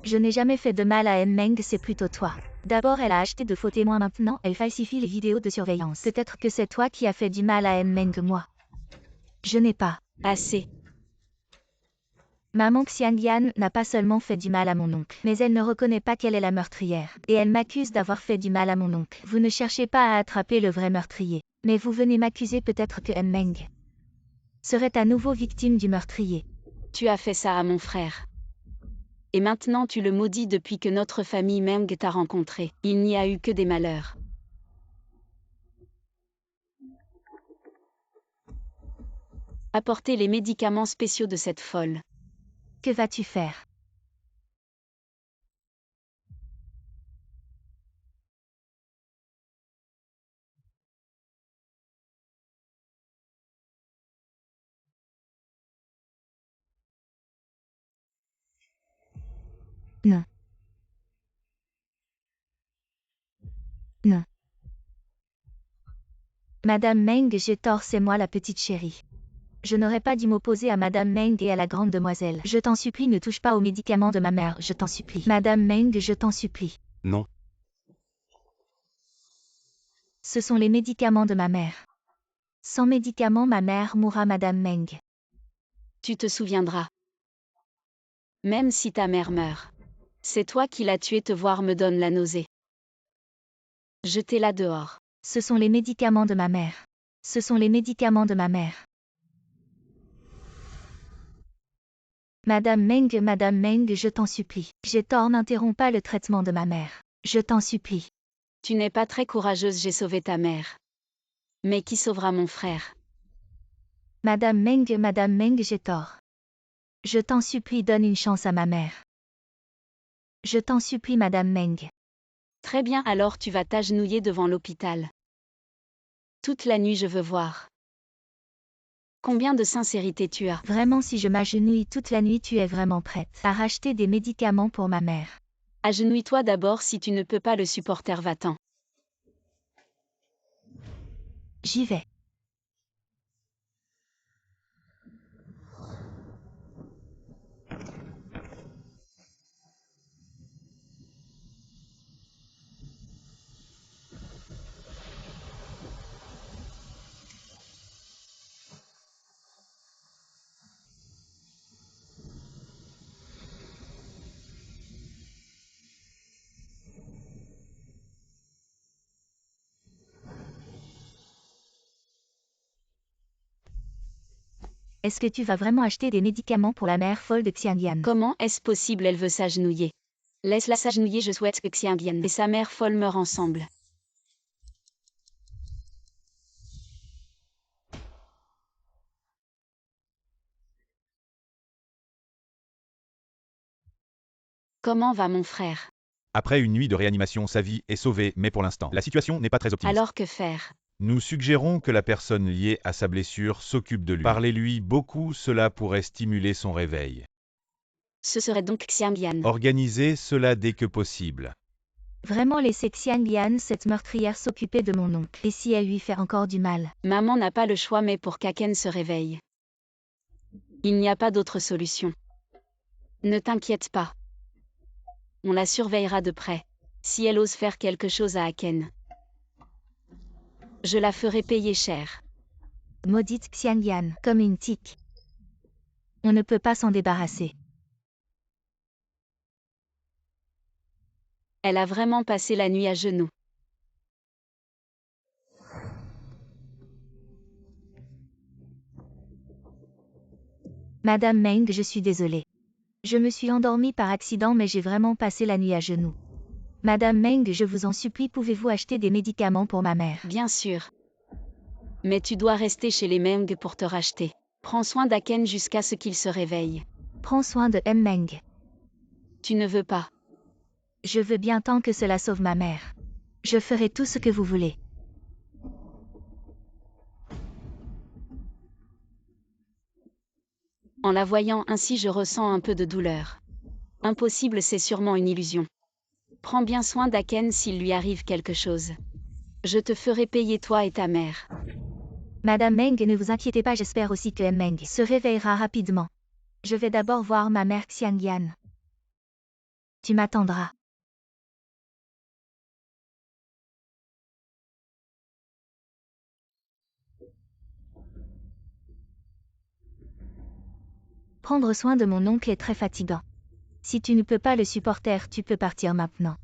Speaker 1: Je n'ai jamais fait de mal à M. Meng, c'est plutôt toi. D'abord elle a acheté de faux témoins, maintenant elle falsifie les vidéos de surveillance. Peut-être que c'est toi qui as fait du mal à M. Meng, moi. Je n'ai pas.
Speaker 2: Assez.
Speaker 1: Maman Xiangyan n'a pas seulement fait du mal à mon oncle, mais elle ne reconnaît pas qu'elle est la meurtrière. Et elle m'accuse d'avoir fait du mal à mon oncle. Vous ne cherchez pas à attraper le vrai meurtrier. Mais vous venez m'accuser, peut-être que M. Meng serait à nouveau victime du meurtrier.
Speaker 2: Tu as fait ça à mon frère. Et maintenant tu le maudis depuis que notre famille Meng t'a rencontré. Il n'y a eu que des malheurs. Apportez les médicaments spéciaux de cette folle.
Speaker 1: Que vas-tu faire? Non. Non. Madame Meng, j'ai tort, c'est moi la petite chérie. Je n'aurais pas dû m'opposer à Madame Meng et à la grande demoiselle. Je t'en supplie, ne touche pas aux médicaments de ma mère, je t'en supplie. Madame Meng, je t'en supplie.
Speaker 5: Non.
Speaker 1: Ce sont les médicaments de ma mère. Sans médicaments, ma mère mourra, Madame Meng.
Speaker 2: Tu te souviendras. Même si ta mère meurt. C'est toi qui l'as tuée, te voir me donne la nausée. Jetez-la dehors.
Speaker 1: Ce sont les médicaments de ma mère. Ce sont les médicaments de ma mère. Madame Meng, je t'en supplie. J'ai tort, n'interromps pas le traitement de ma mère. Je t'en supplie.
Speaker 2: Tu n'es pas très courageuse, j'ai sauvé ta mère. Mais qui sauvera mon frère?
Speaker 1: Madame Meng, j'ai tort. Je t'en supplie, donne une chance à ma mère. Je t'en supplie, Madame Meng.
Speaker 2: Très bien, alors tu vas t'agenouiller devant l'hôpital. Toute la nuit je veux voir. Combien de sincérité tu as?
Speaker 1: Vraiment, si je m'agenouille toute la nuit, tu es vraiment prête à racheter des médicaments pour ma mère?
Speaker 2: Agenouille-toi d'abord, si tu ne peux pas le supporter, va-t'en.
Speaker 1: J'y vais. Est-ce que tu vas vraiment acheter des médicaments pour la mère folle de Xiangyan?
Speaker 2: Comment est-ce possible? Elle veut s'agenouiller. Laisse-la s'agenouiller, je souhaite que Xiangyan et sa mère folle meurent ensemble. Comment va mon frère?
Speaker 3: Après une nuit de réanimation, sa vie est sauvée, mais pour l'instant, la situation n'est pas très optimiste.
Speaker 2: Alors que faire?
Speaker 3: Nous suggérons que la personne liée à sa blessure s'occupe de lui. Parlez-lui beaucoup, cela pourrait stimuler son réveil.
Speaker 2: Ce serait donc Xiangyan.
Speaker 3: Organisez cela dès que possible.
Speaker 1: Vraiment laisser Xiangyan, cette meurtrière, s'occuper de mon oncle. Et si elle lui fait encore du mal?
Speaker 2: Maman n'a pas le choix, mais pour qu'Aken se réveille. Il n'y a pas d'autre solution. Ne t'inquiète pas. On la surveillera de près. Si elle ose faire quelque chose à Aken, je la ferai payer cher.
Speaker 1: Maudite Xiangyan, comme une tique. On ne peut pas s'en débarrasser.
Speaker 2: Elle a vraiment passé la nuit à genoux.
Speaker 1: Madame Meng, je suis désolée. Je me suis endormie par accident, mais j'ai vraiment passé la nuit à genoux. Madame Meng, je vous en supplie, pouvez-vous acheter des médicaments pour ma mère?
Speaker 2: Bien sûr. Mais tu dois rester chez les Meng pour te racheter. Prends soin d'Aken jusqu'à ce qu'il se réveille.
Speaker 1: Prends soin de Meng.
Speaker 2: Tu ne veux pas.
Speaker 1: Je veux bien tant que cela sauve ma mère. Je ferai tout ce que vous voulez.
Speaker 2: En la voyant ainsi, je ressens un peu de douleur. Impossible, c'est sûrement une illusion. Prends bien soin d'Aken s'il lui arrive quelque chose. Je te ferai payer toi et ta mère.
Speaker 1: Madame Meng, ne vous inquiétez pas, j'espère aussi que Meng se réveillera rapidement. Je vais d'abord voir ma mère Xiangyan. Tu m'attendras. Prendre soin de mon oncle est très fatigant. Si tu ne peux pas le supporter, tu peux partir maintenant.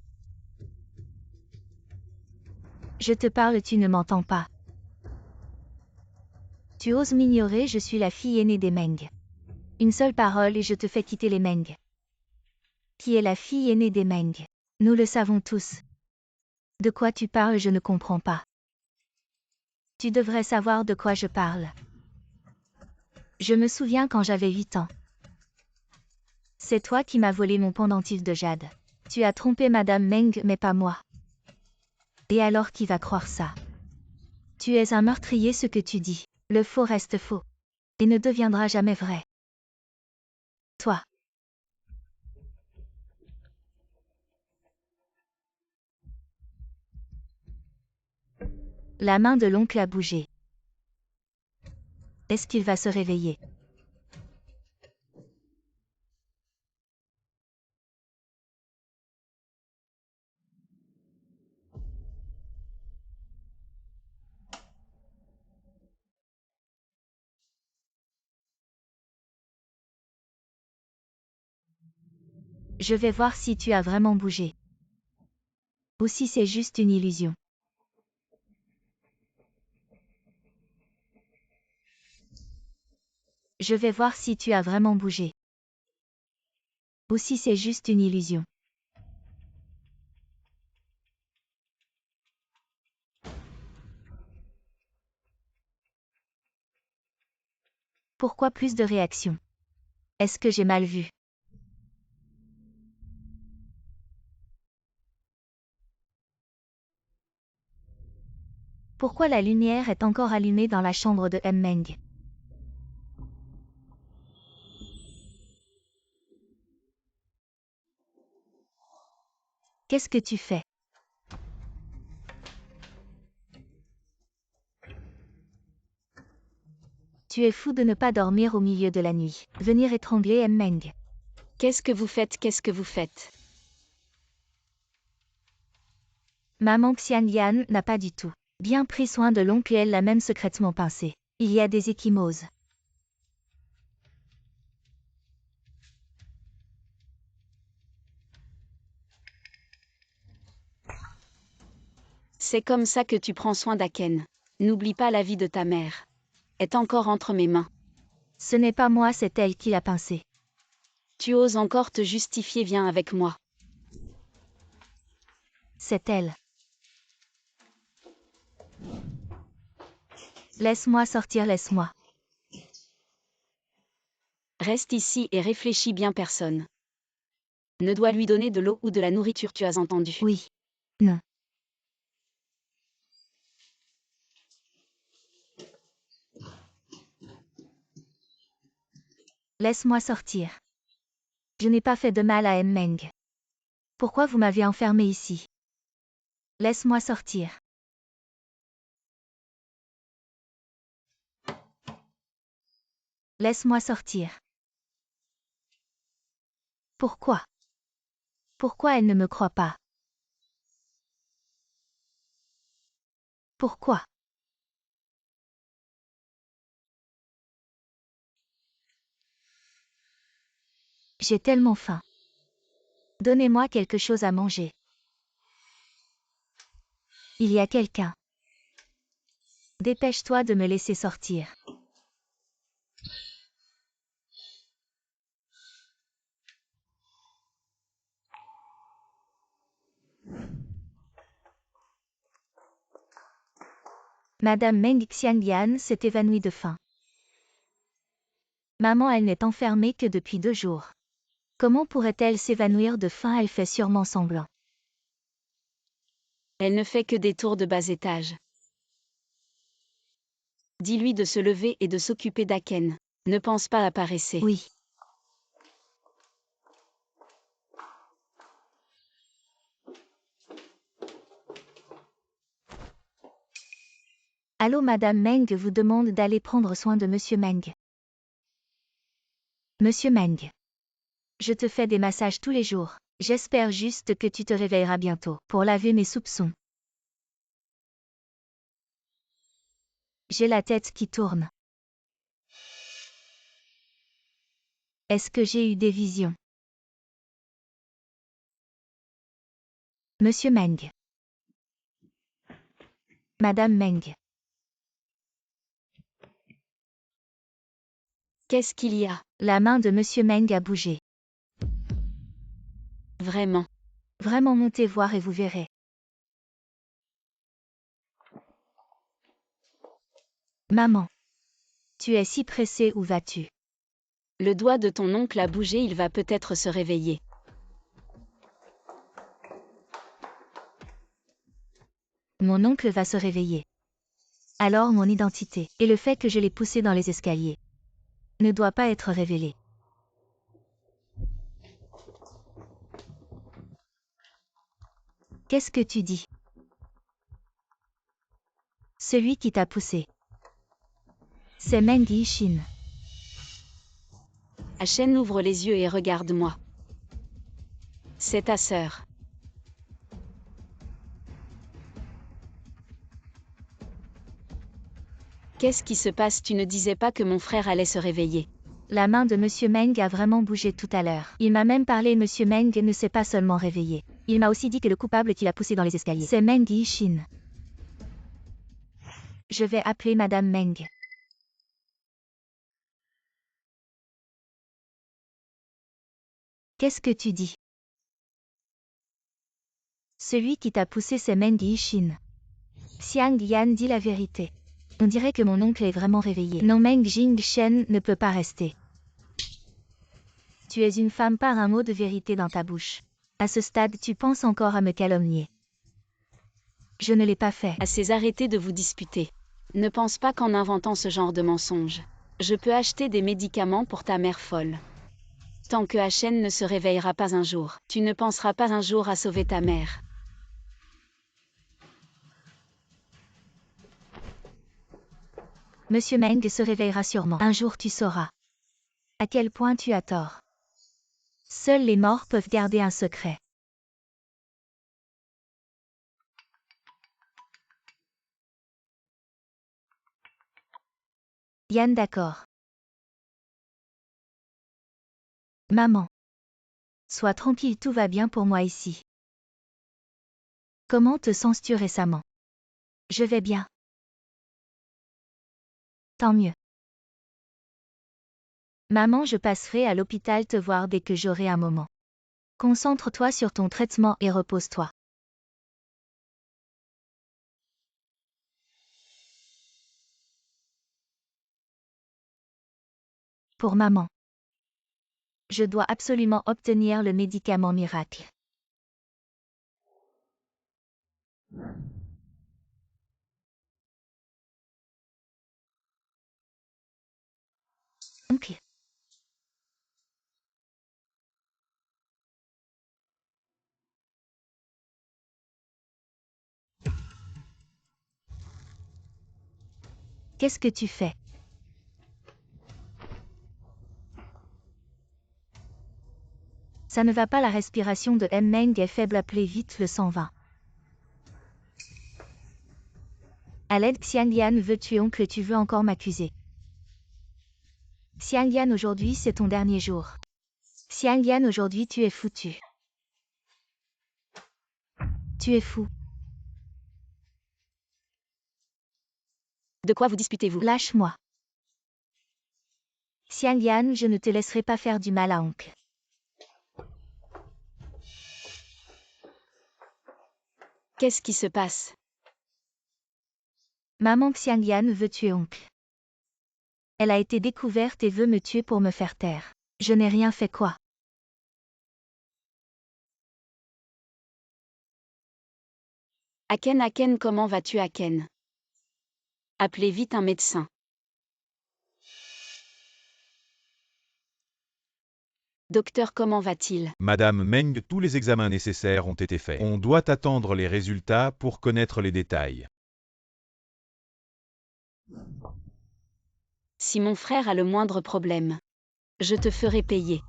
Speaker 1: Je te parle, tu ne m'entends pas. Tu oses m'ignorer, je suis la fille aînée des Meng. Une seule parole et je te fais quitter les Meng. Qui est la fille aînée des Meng? Nous le savons tous. De quoi tu parles, je ne comprends pas. Tu devrais savoir de quoi je parle. Je me souviens quand j'avais 8 ans. C'est toi qui m'as volé mon pendentif de jade. Tu as trompé Madame Meng mais pas moi. Et alors qui va croire ça? Tu es un meurtrier, ce que tu dis. Le faux reste faux. Et ne deviendra jamais vrai. Toi. La main de l'oncle a bougé. Est-ce qu'il va se réveiller? Je vais voir si tu as vraiment bougé. Ou si c'est juste une illusion. Je vais voir si tu as vraiment bougé. Ou si c'est juste une illusion. Pourquoi plus de réactions? Est-ce que j'ai mal vu? Pourquoi la lumière est encore allumée dans la chambre de Meng? Qu'est-ce que tu fais? Tu es fou de ne pas dormir au milieu de la nuit. Venir étrangler Meng.
Speaker 2: Qu'est-ce que vous faites? Qu'est-ce que vous faites?
Speaker 1: Maman Xianyan n'a pas du tout bien pris soin de l'oncle et elle l'a même secrètement pincé. Il y a des échymoses.
Speaker 2: C'est comme ça que tu prends soin d'Aken. N'oublie pas, la vie de ta mère est encore entre mes mains.
Speaker 1: Ce n'est pas moi, c'est elle qui l'a pincé.
Speaker 2: Tu oses encore te justifier, viens avec moi.
Speaker 1: C'est elle. Laisse-moi sortir, laisse-moi.
Speaker 2: Reste ici et réfléchis bien, personne ne doit lui donner de l'eau ou de la nourriture, tu as entendu?
Speaker 1: Oui. Non. Laisse-moi sortir. Je n'ai pas fait de mal à Meng. Pourquoi vous m'avez enfermé ici? Laisse-moi sortir. Laisse-moi sortir. Pourquoi? Pourquoi elle ne me croit pas? Pourquoi? J'ai tellement faim. Donnez-moi quelque chose à manger. Il y a quelqu'un. Dépêche-toi de me laisser sortir. Madame Meng Xianglian s'est évanouie de faim. Maman, elle n'est enfermée que depuis 2 jours. Comment pourrait-elle s'évanouir de faim? Elle fait sûrement semblant.
Speaker 2: Elle ne fait que des tours de bas étage. Dis-lui de se lever et de s'occuper d'Aken. Ne pense pas à paresser.
Speaker 1: Oui. Allô, Madame Meng vous demande d'aller prendre soin de Monsieur Meng. Monsieur Meng. Je te fais des massages tous les jours. J'espère juste que tu te réveilleras bientôt pour laver mes soupçons. J'ai la tête qui tourne. Est-ce que j'ai eu des visions? Monsieur Meng. Madame Meng.
Speaker 2: Qu'est-ce qu'il y a?
Speaker 1: La main de Monsieur Meng a bougé.
Speaker 2: Vraiment.
Speaker 1: Vraiment, montez voir et vous verrez. Maman. Tu es si pressée, où vas-tu?
Speaker 2: Le doigt de ton oncle a bougé, il va peut-être se réveiller.
Speaker 1: Mon oncle va se réveiller. Alors mon identité, et le fait que je l'ai poussé dans les escaliers, ne doit pas être révélé. Qu'est-ce que tu dis? Celui qui t'a poussé. C'est Meng Yixin.
Speaker 2: Achen, ouvre les yeux et regarde-moi. C'est ta sœur. Qu'est-ce qui se passe? Tu ne disais pas que mon frère allait se réveiller.
Speaker 1: La main de Monsieur Meng a vraiment bougé tout à l'heure. Il m'a même parlé. Monsieur Meng ne s'est pas seulement réveillé. Il m'a aussi dit que le coupable qui l'a poussé dans les escaliers, c'est Meng Yixin. Je vais appeler Madame Meng. Qu'est-ce que tu dis? Celui qui t'a poussé, c'est Meng Yixin. Xiang Yan dit la vérité. On dirait que mon oncle est vraiment réveillé. Non, Meng Jingshen ne peut pas rester. Tu es une femme, par un mot de vérité dans ta bouche. À ce stade, tu penses encore à me calomnier. Je ne l'ai pas fait.
Speaker 2: Assez, arrêtez de vous disputer. Ne pense pas qu'en inventant ce genre de mensonge, je peux acheter des médicaments pour ta mère folle. Tant que Achen ne se réveillera pas un jour, tu ne penseras pas un jour à sauver ta mère.
Speaker 1: Monsieur Meng se réveillera sûrement. Un jour tu sauras à quel point tu as tort. Seuls les morts peuvent garder un secret. Yann, d'accord. Maman. Sois tranquille, tout va bien pour moi ici. Comment te sens-tu récemment? Je vais bien. Tant mieux. Maman, je passerai à l'hôpital te voir dès que j'aurai un moment. Concentre-toi sur ton traitement et repose-toi. Pour maman. Je dois absolument obtenir le médicament miracle. Oncle. Qu'est-ce que tu fais? Ça ne va pas, la respiration de M. Meng est faible, appelez vite le 120. À l'aide, Xianglian veut tuer oncle, tu veux encore m'accuser. Xianglian, aujourd'hui c'est ton dernier jour. Xianglian, aujourd'hui tu es foutu. Tu es fou.
Speaker 2: De quoi vous disputez-vous?
Speaker 1: Lâche-moi. Xianglian, je ne te laisserai pas faire du mal à oncle.
Speaker 2: Qu'est-ce qui se passe?
Speaker 1: Maman Xiangyan veut tuer oncle. Elle a été découverte et veut me tuer pour me faire taire. Je n'ai rien fait quoi.
Speaker 2: Aken, comment vas-tu Aken? Appelez vite un médecin. Docteur, comment va-t-il?
Speaker 3: Madame Meng, tous les examens nécessaires ont été faits. On doit attendre les résultats pour connaître les détails.
Speaker 2: Si mon frère a le moindre problème, je te ferai payer.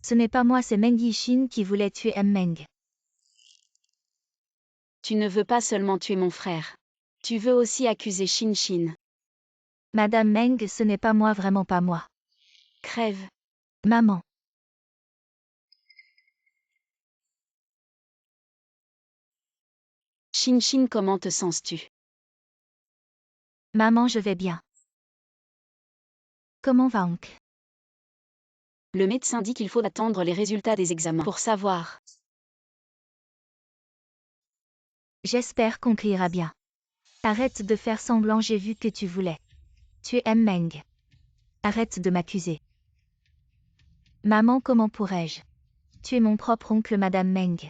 Speaker 1: Ce n'est pas moi, c'est Meng Yixin qui voulait tuer M. Meng.
Speaker 2: Tu ne veux pas seulement tuer mon frère. Tu veux aussi accuser Xin.
Speaker 1: Madame Meng, ce n'est pas moi, vraiment pas moi.
Speaker 2: Crève.
Speaker 1: Maman.
Speaker 2: Xin, comment te sens-tu?
Speaker 1: Maman, je vais bien. Comment va oncle?
Speaker 2: Le médecin dit qu'il faut attendre les résultats des examens pour savoir.
Speaker 1: J'espère qu'oncle ira bien. Arrête de faire semblant, j'ai vu que tu voulais. Tu es M. Meng. Arrête de m'accuser. Maman, comment pourrais-je? Tu es mon propre oncle, Madame Meng.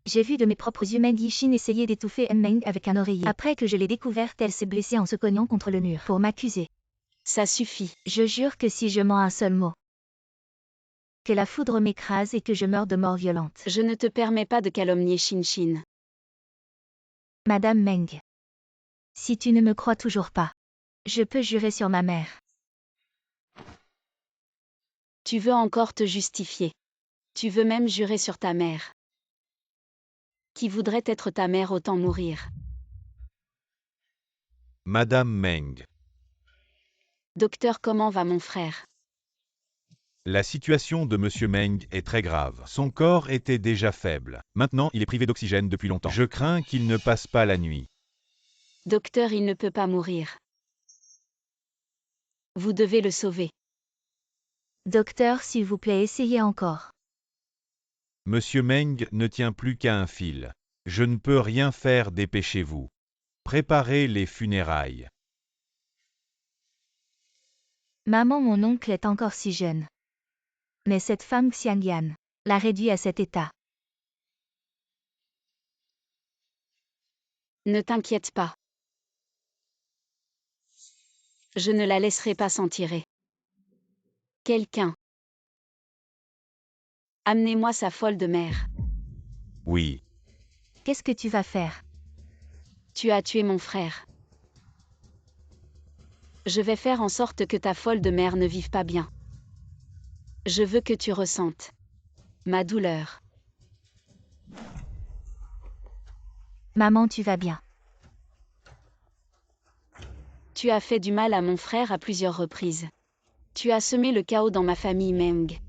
Speaker 1: J'ai vu de mes propres yeux Meng Yixin essayer d'étouffer M. Meng avec un oreiller. Après que je l'ai découverte, elle s'est blessée en se cognant contre le mur pour m'accuser.
Speaker 2: Ça suffit.
Speaker 1: Je jure que si je mens un seul mot, que la foudre m'écrase et que je meurs de mort violente.
Speaker 2: Je ne te permets pas de calomnier Xin.
Speaker 1: Madame Meng. Si tu ne me crois toujours pas, je peux jurer sur ma mère.
Speaker 2: Tu veux encore te justifier. Tu veux même jurer sur ta mère. Qui voudrait être ta mère autant mourir.
Speaker 3: Madame Meng.
Speaker 2: Docteur, comment va mon frère?
Speaker 3: La situation de Monsieur Meng est très grave. Son corps était déjà faible. Maintenant, il est privé d'oxygène depuis longtemps. Je crains qu'il ne passe pas la nuit.
Speaker 2: Docteur, il ne peut pas mourir. Vous devez le sauver.
Speaker 1: Docteur, s'il vous plaît, essayez encore.
Speaker 3: Monsieur Meng ne tient plus qu'à un fil. Je ne peux rien faire, dépêchez-vous. Préparez les funérailles.
Speaker 1: Maman, mon oncle est encore si jeune. Mais cette femme Xiangyan l'a réduit à cet état.
Speaker 2: Ne t'inquiète pas. Je ne la laisserai pas s'en tirer. Quelqu'un. Amenez-moi sa folle de mère.
Speaker 3: Oui.
Speaker 1: Qu'est-ce que tu vas faire?
Speaker 2: Tu as tué mon frère. Je vais faire en sorte que ta folle de mère ne vive pas bien. Je veux que tu ressentes ma douleur.
Speaker 1: Maman, tu vas bien.
Speaker 2: Tu as fait du mal à mon frère à plusieurs reprises. Tu as semé le chaos dans ma famille Meng.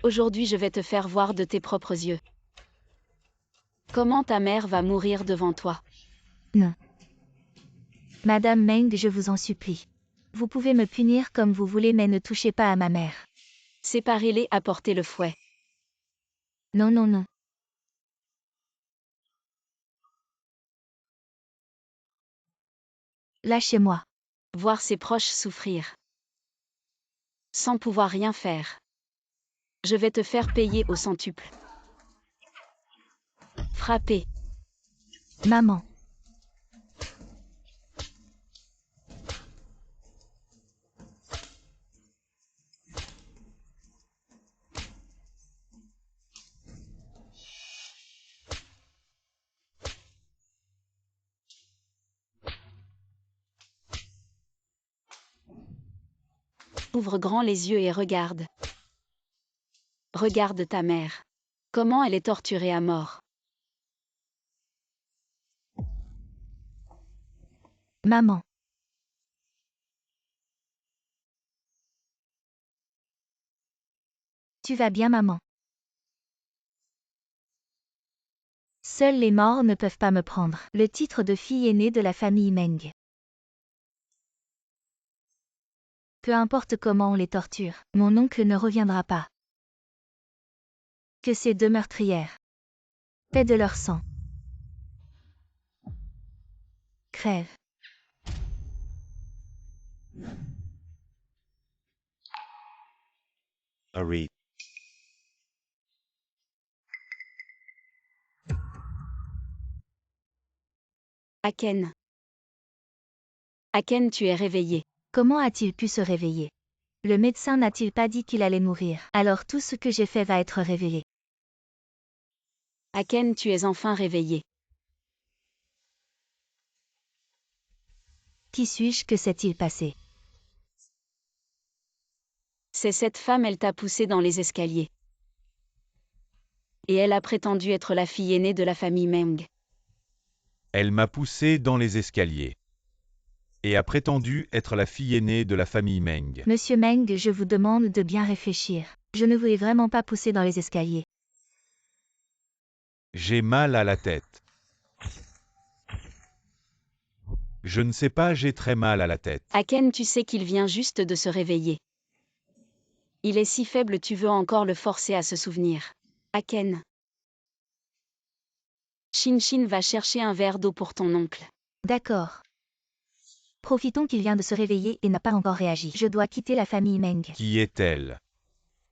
Speaker 2: Aujourd'hui, je vais te faire voir de tes propres yeux. Comment ta mère va mourir devant toi?
Speaker 1: Non. Madame Meng, je vous en supplie. Vous pouvez me punir comme vous voulez, mais ne touchez pas à ma mère.
Speaker 2: Séparez-les, apportez le fouet.
Speaker 1: Non, non, non. Lâchez-moi.
Speaker 2: Voir ses proches souffrir. Sans pouvoir rien faire. Je vais te faire payer au centuple. Frappez.
Speaker 1: Maman.
Speaker 2: Ouvre grand les yeux et regarde. Regarde ta mère. Comment elle est torturée à mort.
Speaker 1: Maman. Tu vas bien, maman? Seuls les morts ne peuvent pas me prendre. Le titre de fille aînée de la famille Meng. Peu importe comment on les torture, mon oncle ne reviendra pas. Que ces deux meurtrières paient de leur sang. Crève.
Speaker 3: Harry.
Speaker 2: Aken. Aken, tu es réveillé.
Speaker 1: Comment a-t-il pu se réveiller? Le médecin n'a-t-il pas dit qu'il allait mourir? Alors tout ce que j'ai fait va être révélé.
Speaker 2: Aken, tu es enfin réveillé.
Speaker 1: Qui suis-je? Que s'est-il passé?
Speaker 2: C'est cette femme, elle t'a poussé dans les escaliers. Et elle a prétendu être la fille aînée de la famille Meng.
Speaker 3: Elle m'a poussé dans les escaliers. Et a prétendu être la fille aînée de la famille Meng.
Speaker 1: Monsieur Meng, je vous demande de bien réfléchir. Je ne vous ai vraiment pas poussé dans les escaliers.
Speaker 3: J'ai mal à la tête. Je ne sais pas, j'ai très mal à la tête.
Speaker 2: Aken, tu sais qu'il vient juste de se réveiller. Il est si faible, tu veux encore le forcer à se souvenir. Aken. Shin va chercher un verre d'eau pour ton oncle.
Speaker 1: D'accord. Profitons qu'il vient de se réveiller et n'a pas encore réagi. Je dois quitter la famille Meng.
Speaker 3: Qui est-elle?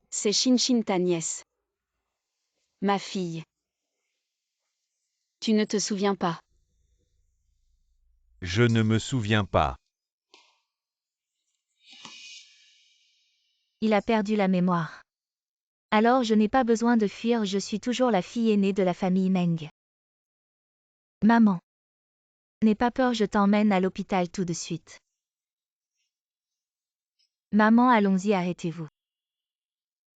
Speaker 2: C'est Shin ta nièce. Ma fille. Tu ne te souviens pas.
Speaker 3: Je ne me souviens pas.
Speaker 1: Il a perdu la mémoire. Alors je n'ai pas besoin de fuir, je suis toujours la fille aînée de la famille Meng. Maman. N'aie pas peur, je t'emmène à l'hôpital tout de suite. Maman, allons-y, arrêtez-vous.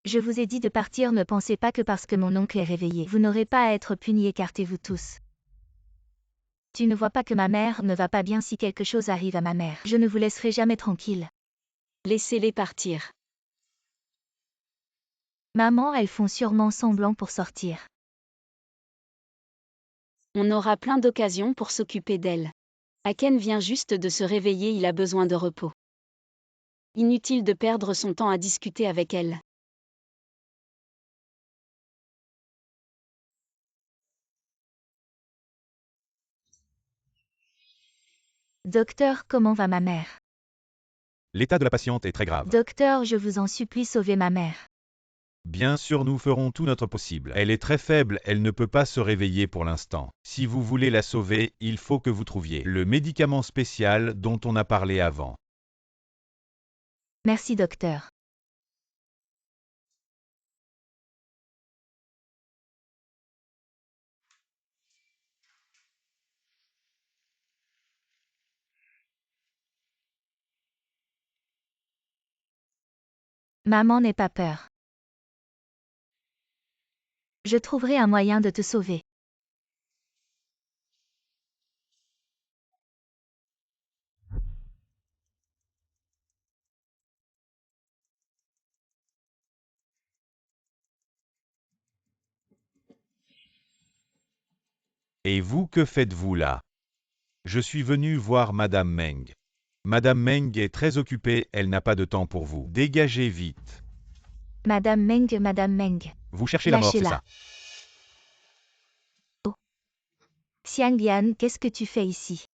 Speaker 1: Je vous ai dit de partir, ne pensez pas que parce que mon oncle est réveillé, vous n'aurez pas à être puni, écartez-vous tous. Tu ne vois pas que ma mère ne va pas bien, si quelque chose arrive à ma mère, je ne vous laisserai jamais tranquille.
Speaker 2: Laissez-les partir.
Speaker 1: Maman, elles font sûrement semblant pour sortir.
Speaker 2: On aura plein d'occasions pour s'occuper d'elle. Aken vient juste de se réveiller, il a besoin de repos. Inutile de perdre son temps à discuter avec elle.
Speaker 1: Docteur, comment va ma mère?
Speaker 3: L'état de la patiente est très grave.
Speaker 1: Docteur, je vous en supplie, sauvez ma mère.
Speaker 3: Bien sûr, nous ferons tout notre possible. Elle est très faible, elle ne peut pas se réveiller pour l'instant. Si vous voulez la sauver, il faut que vous trouviez le médicament spécial dont on a parlé avant.
Speaker 1: Merci docteur. Maman, n'aie pas peur. Je trouverai un moyen de te sauver.
Speaker 3: Et vous, que faites-vous là? Je suis venu voir Madame Meng. Madame Meng est très occupée, elle n'a pas de temps pour vous. Dégagez vite.
Speaker 1: Madame Meng.
Speaker 3: Vous cherchez la mort, c'est
Speaker 1: Lâchez-la.
Speaker 3: ça?
Speaker 1: Xiang Yan, qu'est-ce que tu fais ici?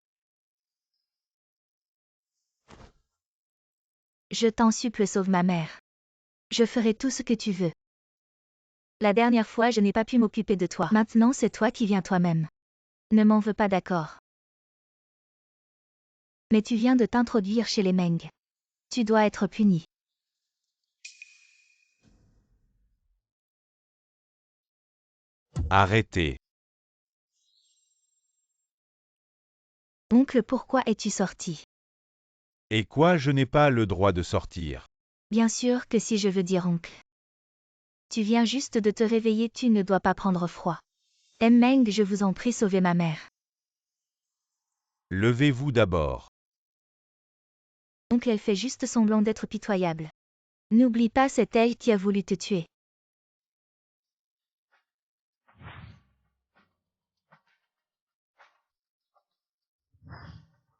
Speaker 1: Je t'en supplie, sauve ma mère. Je ferai tout ce que tu veux. La dernière fois, je n'ai pas pu m'occuper de toi. Maintenant, c'est toi qui viens toi-même. Ne m'en veux pas, d'accord? Mais tu viens de t'introduire chez les Meng. Tu dois être puni.
Speaker 3: Arrêtez.
Speaker 1: Oncle, pourquoi es-tu sorti?
Speaker 3: Et quoi, je n'ai pas le droit de sortir?
Speaker 1: Bien sûr que si je veux dire oncle. Tu viens juste de te réveiller, tu ne dois pas prendre froid. Meng, je vous en prie, sauvez ma mère.
Speaker 3: Levez-vous d'abord.
Speaker 1: Oncle, elle fait juste semblant d'être pitoyable. N'oublie pas, c'est elle qui a voulu te tuer.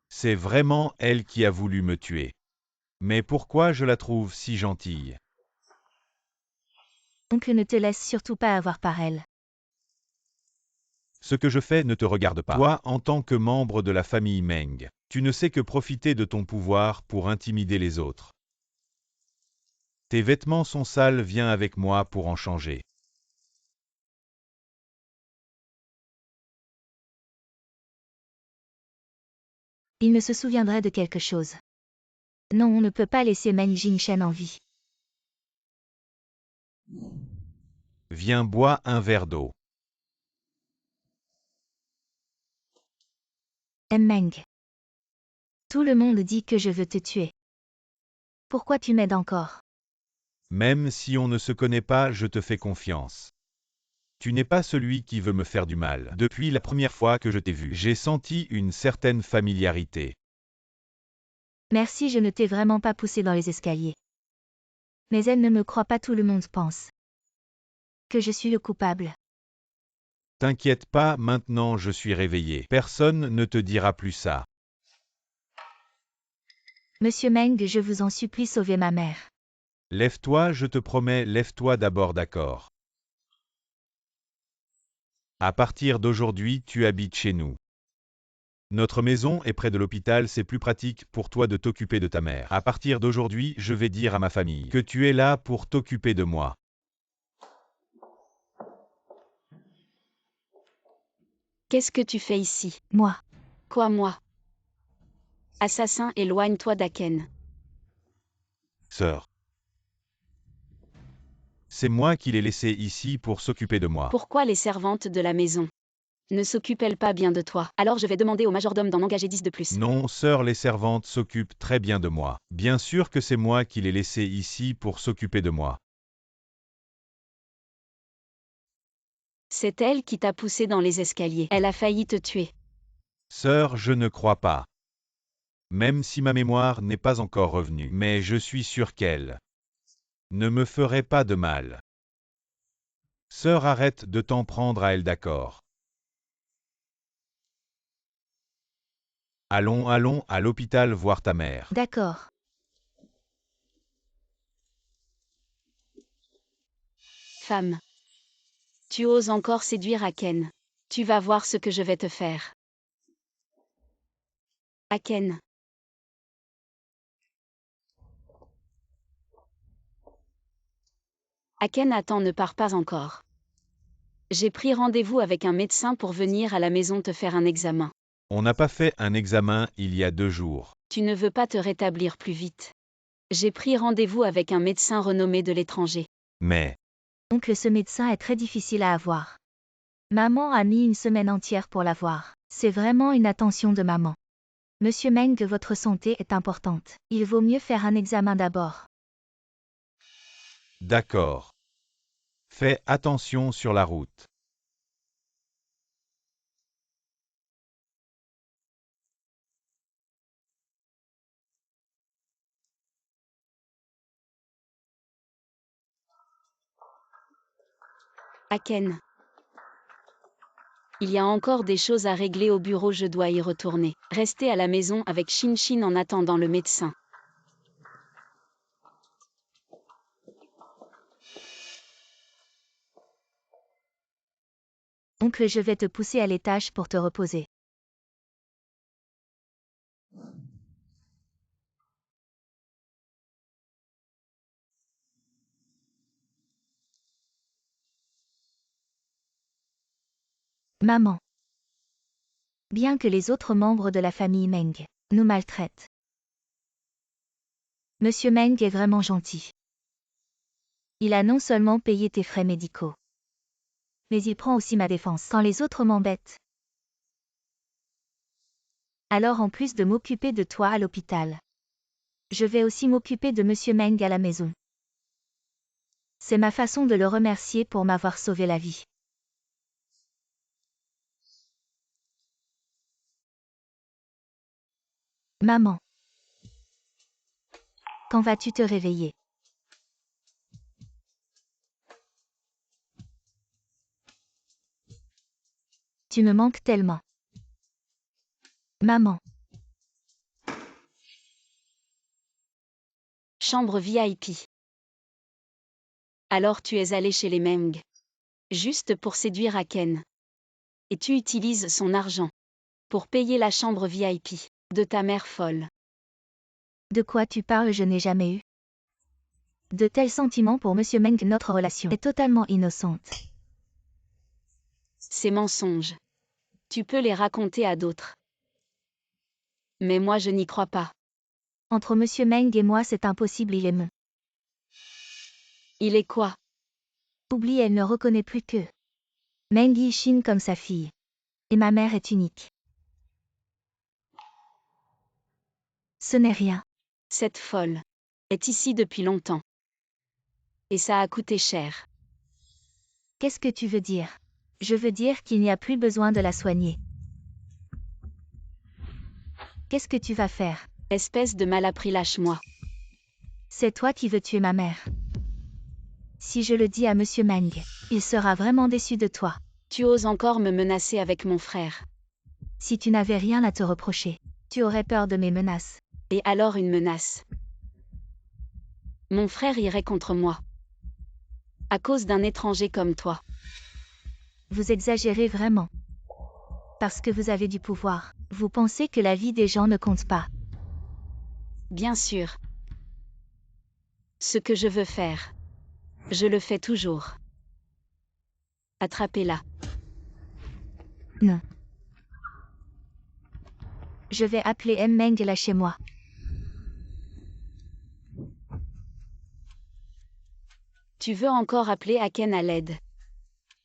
Speaker 3: C'est vraiment elle qui a voulu me tuer. Mais pourquoi je la trouve si gentille?
Speaker 1: Oncle, ne te laisse surtout pas avoir par elle.
Speaker 3: Ce que je fais ne te regarde pas. Toi, en tant que membre de la famille Meng, tu ne sais que profiter de ton pouvoir pour intimider les autres. Tes vêtements sont sales, viens avec moi pour en changer.
Speaker 1: Il ne se souviendrait de quelque chose. Non, on ne peut pas laisser Meng Jingshen en vie.
Speaker 3: Viens, bois un verre d'eau.
Speaker 1: Meng. Tout le monde dit que je veux te tuer. Pourquoi tu m'aides encore?
Speaker 3: Même si on ne se connaît pas, je te fais confiance. Tu n'es pas celui qui veut me faire du mal. Depuis la première fois que je t'ai vu, j'ai senti une certaine familiarité.
Speaker 1: Merci, je ne t'ai vraiment pas poussé dans les escaliers. Mais elle ne me croit pas, tout le monde pense que je suis le coupable.
Speaker 3: T'inquiète pas, maintenant je suis réveillé. Personne ne te dira plus ça.
Speaker 1: Monsieur Meng, je vous en supplie, sauvez ma mère.
Speaker 3: Lève-toi, je te promets, lève-toi d'abord, d'accord. À partir d'aujourd'hui, tu habites chez nous. Notre maison est près de l'hôpital, c'est plus pratique pour toi de t'occuper de ta mère. À partir d'aujourd'hui, je vais dire à ma famille que tu es là pour t'occuper de moi.
Speaker 2: Qu'est-ce que tu fais ici?
Speaker 1: Moi.
Speaker 2: Quoi, moi? Assassin, éloigne-toi d'Aken.
Speaker 3: Sœur. C'est moi qui l'ai laissé ici pour s'occuper de moi.
Speaker 2: Pourquoi les servantes de la maison ne s'occupent-elles pas bien de toi? Alors je vais demander au majordome d'en engager 10 de plus.
Speaker 3: Non, sœur, les servantes s'occupent très bien de moi. Bien sûr que c'est moi qui l'ai laissé ici pour s'occuper de moi.
Speaker 2: C'est elle qui t'a poussé dans les escaliers. Elle a failli te tuer.
Speaker 3: Sœur, je ne crois pas. Même si ma mémoire n'est pas encore revenue, mais je suis sûr qu'elle ne me ferait pas de mal. Sœur, arrête de t'en prendre à elle, d'accord. Allons à l'hôpital voir ta mère.
Speaker 1: D'accord.
Speaker 2: Femme. Tu oses encore séduire Aken. Tu vas voir ce que je vais te faire. Aken. Aken, attends, ne pars pas encore. J'ai pris rendez-vous avec un médecin pour venir à la maison te faire un examen.
Speaker 3: On n'a pas fait un examen il y a 2 jours.
Speaker 2: Tu ne veux pas te rétablir plus vite. J'ai pris rendez-vous avec un médecin renommé de l'étranger.
Speaker 3: Mais,
Speaker 1: Oncle, ce médecin est très difficile à avoir. Maman a mis une semaine entière pour l'avoir. C'est vraiment une attention de maman. Monsieur Meng, votre santé est importante. Il vaut mieux faire un examen d'abord.
Speaker 3: d'accord. Fais attention sur la route.
Speaker 2: Aken. Il y a encore des choses à régler au bureau, je dois y retourner. Restez à la maison avec Shin en attendant le médecin.
Speaker 1: Oncle, je vais te pousser à l'étage pour te reposer. Maman. Bien que les autres membres de la famille Meng nous maltraitent, Monsieur Meng est vraiment gentil. Il a non seulement payé tes frais médicaux, mais il prend aussi ma défense quand les autres m'embêtent. Alors en plus de m'occuper de toi à l'hôpital, je vais aussi m'occuper de Monsieur Meng à la maison. C'est ma façon de le remercier pour m'avoir sauvé la vie. Maman. Quand vas-tu te réveiller? Tu me manques tellement. Maman.
Speaker 2: Chambre VIP. Alors tu es allé chez les Meng. Juste pour séduire Aken. Et tu utilises son argent pour payer la chambre VIP de ta mère folle.
Speaker 1: De quoi tu parles? Je n'ai jamais eu de tels sentiments pour Monsieur Meng. Notre relation est totalement innocente.
Speaker 2: Ces mensonges, tu peux les raconter à d'autres. Mais moi je n'y crois pas.
Speaker 1: Entre Monsieur Meng et moi, c'est impossible, il est mon.
Speaker 2: Il est quoi?
Speaker 1: Oublie, elle ne reconnaît plus que Meng Yixin comme sa fille. Et ma mère est unique. Ce n'est rien.
Speaker 2: Cette folle est ici depuis longtemps. Et ça a coûté cher.
Speaker 1: Qu'est-ce que tu veux dire? Je veux dire qu'il n'y a plus besoin de la soigner. Qu'est-ce que tu vas faire?
Speaker 2: Espèce de malappris, lâche-moi.
Speaker 1: C'est toi qui veux tuer ma mère. Si je le dis à Monsieur Meng, il sera vraiment déçu de toi.
Speaker 2: Tu oses encore me menacer avec mon frère.
Speaker 1: Si tu n'avais rien à te reprocher, tu aurais peur de mes menaces.
Speaker 2: Et alors une menace? Mon frère irait contre moi. À cause d'un étranger comme toi.
Speaker 1: Vous exagérez vraiment. Parce que vous avez du pouvoir, vous pensez que la vie des gens ne compte pas.
Speaker 2: Bien sûr. Ce que je veux faire, je le fais toujours. Attrapez-la.
Speaker 1: Non. Je vais appeler M. Meng là chez moi.
Speaker 2: Tu veux encore appeler Aken à l'aide?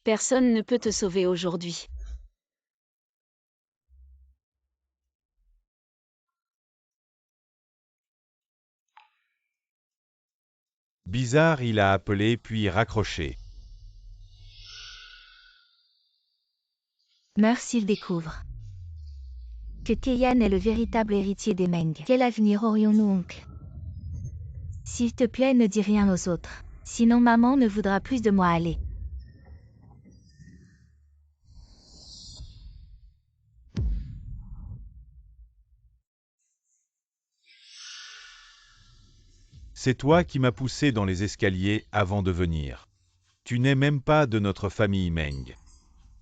Speaker 2: Personne ne peut te sauver aujourd'hui.
Speaker 3: Bizarre, il a appelé puis raccroché.
Speaker 1: Meurt s'il découvre que Keyan est le véritable héritier des Meng. Quel avenir aurions-nous, oncle? S'il te plaît, ne dis rien aux autres. Sinon maman ne voudra plus de moi. Aller.
Speaker 3: C'est toi qui m'as poussé dans les escaliers avant de venir. Tu n'es même pas de notre famille Meng.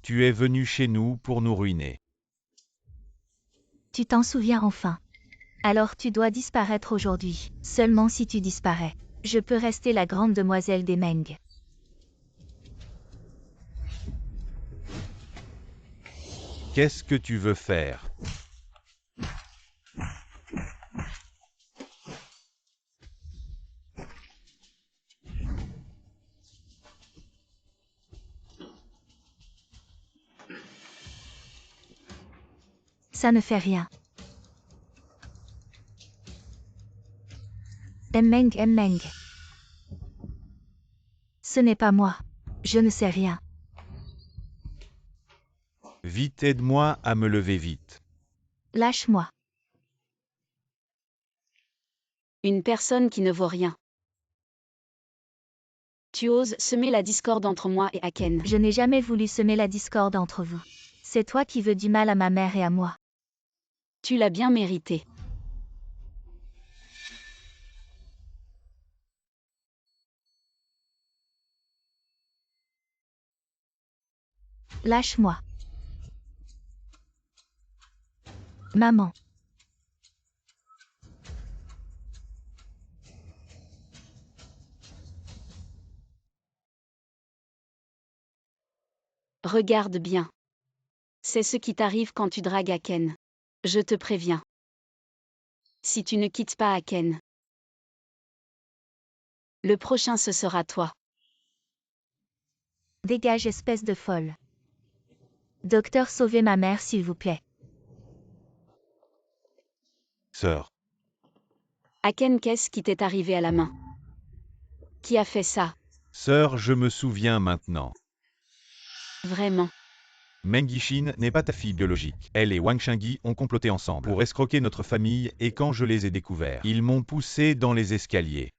Speaker 3: Tu es venu chez nous pour nous ruiner.
Speaker 1: Tu t'en souviens enfin. Alors tu dois disparaître aujourd'hui. Seulement si tu disparais, je peux rester la grande demoiselle des Meng.
Speaker 3: Qu'est-ce que tu veux faire?
Speaker 1: Ça ne fait rien. M. Meng. Ce n'est pas moi. Je ne sais rien.
Speaker 3: Vite, aide-moi à me lever vite.
Speaker 1: Lâche-moi.
Speaker 2: Une personne qui ne vaut rien. Tu oses semer la discorde entre moi et Aken.
Speaker 1: Je n'ai jamais voulu semer la discorde entre vous. C'est toi qui veux du mal à ma mère et à moi.
Speaker 2: Tu l'as bien mérité.
Speaker 1: Lâche-moi. Maman.
Speaker 2: Regarde bien. C'est ce qui t'arrive quand tu dragues Aken. Je te préviens. Si tu ne quittes pas Aken, le prochain ce sera toi.
Speaker 1: Dégage, espèce de folle. Docteur, sauvez ma mère s'il vous plaît.
Speaker 3: Sœur.
Speaker 2: Aken, qu'est-ce qui t'est arrivé à la main? Qui a fait ça?
Speaker 3: Sœur, je me souviens maintenant.
Speaker 2: Vraiment?
Speaker 3: Meng Yixin n'est pas ta fille biologique. Elle et Wang Shengyi ont comploté ensemble pour escroquer notre famille et quand je les ai découverts, ils m'ont poussé dans les escaliers.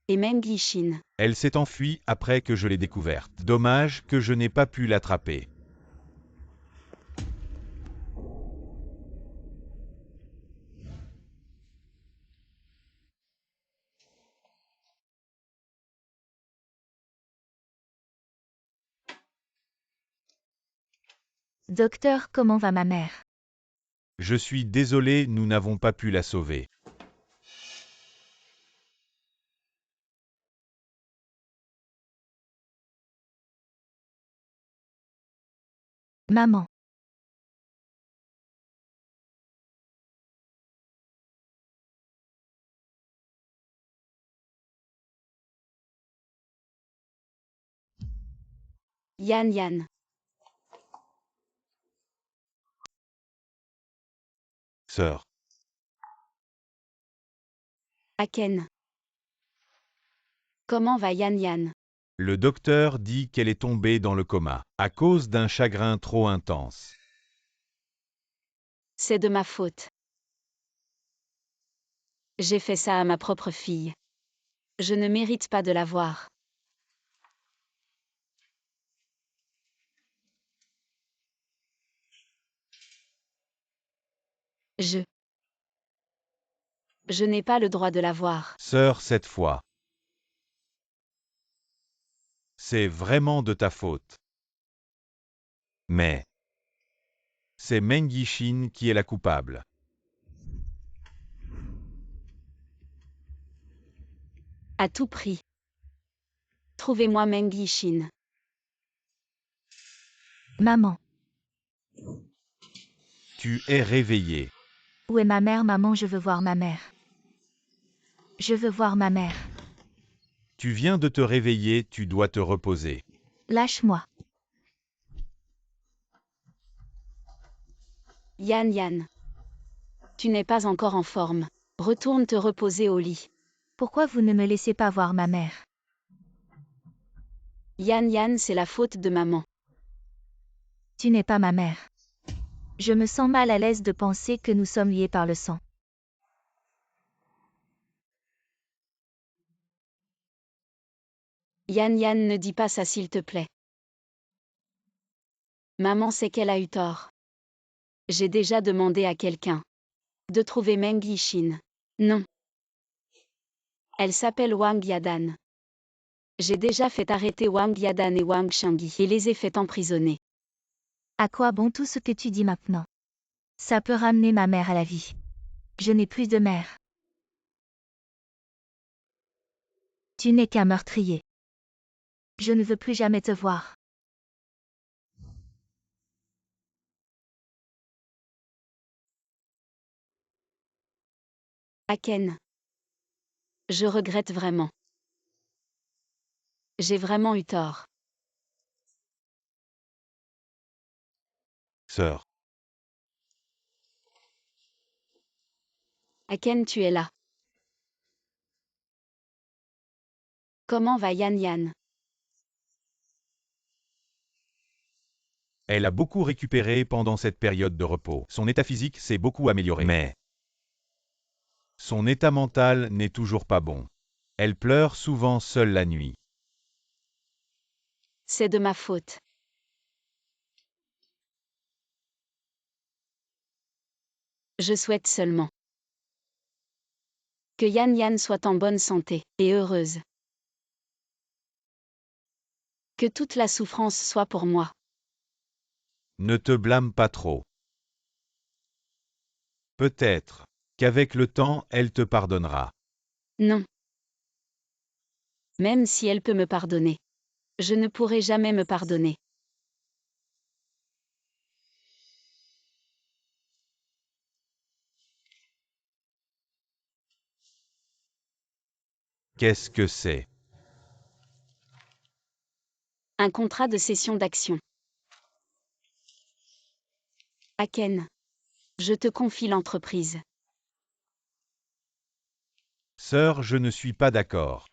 Speaker 2: Et Meng Yixin?
Speaker 3: Elle s'est enfuie après que je l'ai découverte. Dommage que je n'ai pas pu l'attraper.
Speaker 1: Docteur, comment va ma mère?
Speaker 3: Je suis désolé, nous n'avons pas pu la sauver.
Speaker 1: Maman.
Speaker 2: Yan Yan.
Speaker 3: Sœur.
Speaker 2: Aken. Comment va Yan Yan?
Speaker 3: Le docteur dit qu'elle est tombée dans le coma, à cause d'un chagrin trop intense.
Speaker 2: C'est de ma faute. J'ai fait ça à ma propre fille. Je ne mérite pas de la voir. Je n'ai pas le droit de la voir.
Speaker 3: Sœur, cette fois. C'est vraiment de ta faute. Mais c'est Meng Yixin qui est la coupable.
Speaker 2: À tout prix. Trouvez-moi Meng Yixin.
Speaker 1: Maman.
Speaker 3: Tu es réveillée.
Speaker 1: Où est ma mère, maman? Je veux voir ma mère. Je veux voir ma mère.
Speaker 3: Tu viens de te réveiller, tu dois te reposer.
Speaker 1: Lâche-moi.
Speaker 2: Yan Yan. Tu n'es pas encore en forme. Retourne te reposer au lit.
Speaker 1: Pourquoi vous ne me laissez pas voir ma mère?
Speaker 2: Yan Yan, c'est la faute de maman.
Speaker 1: Tu n'es pas ma mère. Je me sens mal à l'aise de penser que nous sommes liés par le sang.
Speaker 2: Yan Yan, ne dis pas ça s'il te plaît. Maman sait qu'elle a eu tort. J'ai déjà demandé à quelqu'un de trouver Meng Yixin. Non. Elle s'appelle Wang Yadan. J'ai déjà fait arrêter Wang Yadan et Wang Shengyi et les ai fait emprisonner.
Speaker 1: À quoi bon tout ce que tu dis maintenant? Ça peut ramener ma mère à la vie. Je n'ai plus de mère. Tu n'es qu'un meurtrier. Je ne veux plus jamais te voir.
Speaker 2: Aken. Je regrette vraiment. J'ai vraiment eu tort.
Speaker 3: Sœur.
Speaker 2: Aken, tu es là. Comment va Yan Yan?
Speaker 3: Elle a beaucoup récupéré pendant cette période de repos. Son état physique s'est beaucoup amélioré. Mais son état mental n'est toujours pas bon. Elle pleure souvent seule la nuit.
Speaker 2: C'est de ma faute. Je souhaite seulement que Yan Yan soit en bonne santé et heureuse. Que toute la souffrance soit pour moi.
Speaker 3: Ne te blâme pas trop. Peut-être qu'avec le temps, elle te pardonnera.
Speaker 2: Non. Même si elle peut me pardonner. Je ne pourrai jamais me pardonner.
Speaker 3: Qu'est-ce que c'est?
Speaker 2: Un contrat de cession d'actions. Aken. Je te confie l'entreprise.
Speaker 3: Sœur, je ne suis pas d'accord.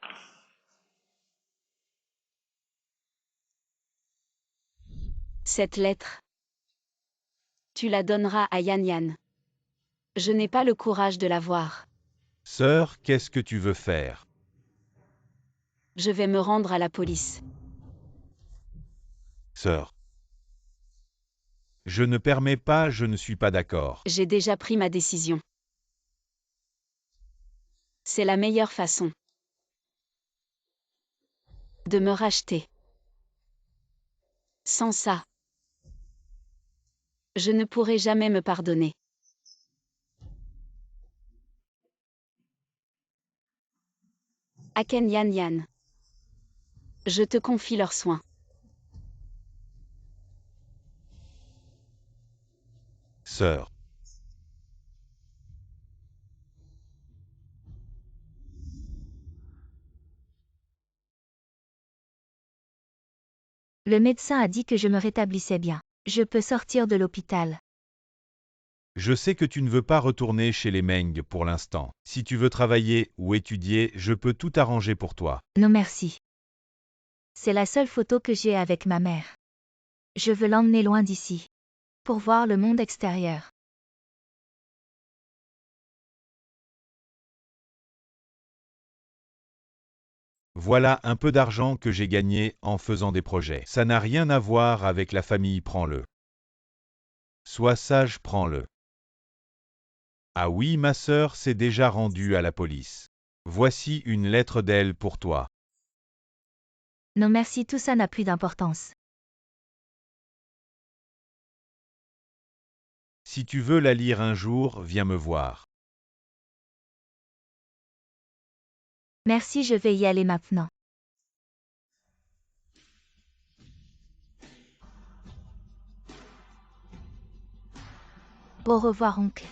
Speaker 2: Cette lettre. Tu la donneras à Yan Yan. Je n'ai pas le courage de la voir.
Speaker 3: Sœur, qu'est-ce que tu veux faire?
Speaker 2: Je vais me rendre à la police.
Speaker 3: Sœur. Je ne permets pas, je ne suis pas d'accord.
Speaker 2: J'ai déjà pris ma décision. C'est la meilleure façon de me racheter. Sans ça, Je ne pourrai jamais me pardonner. Aken Yan Yan. Je te confie leurs soins.
Speaker 3: Sœur.
Speaker 1: Le médecin a dit que je me rétablissais bien. Je peux sortir de l'hôpital.
Speaker 3: Je sais que tu ne veux pas retourner chez les Meng pour l'instant. Si tu veux travailler ou étudier, je peux tout arranger pour toi.
Speaker 1: Non merci. C'est la seule photo que j'ai avec ma mère. Je veux l'emmener loin d'ici. Pour voir le monde extérieur.
Speaker 3: Voilà un peu d'argent que j'ai gagné en faisant des projets. Ça n'a rien à voir avec la famille, prends-le. Sois sage, prends-le. Ah oui, ma sœur s'est déjà rendue à la police. Voici une lettre d'elle pour toi.
Speaker 1: Non merci, tout ça n'a plus d'importance.
Speaker 3: Si tu veux la lire un jour, viens me voir.
Speaker 1: Merci, je vais y aller maintenant. Au revoir oncle.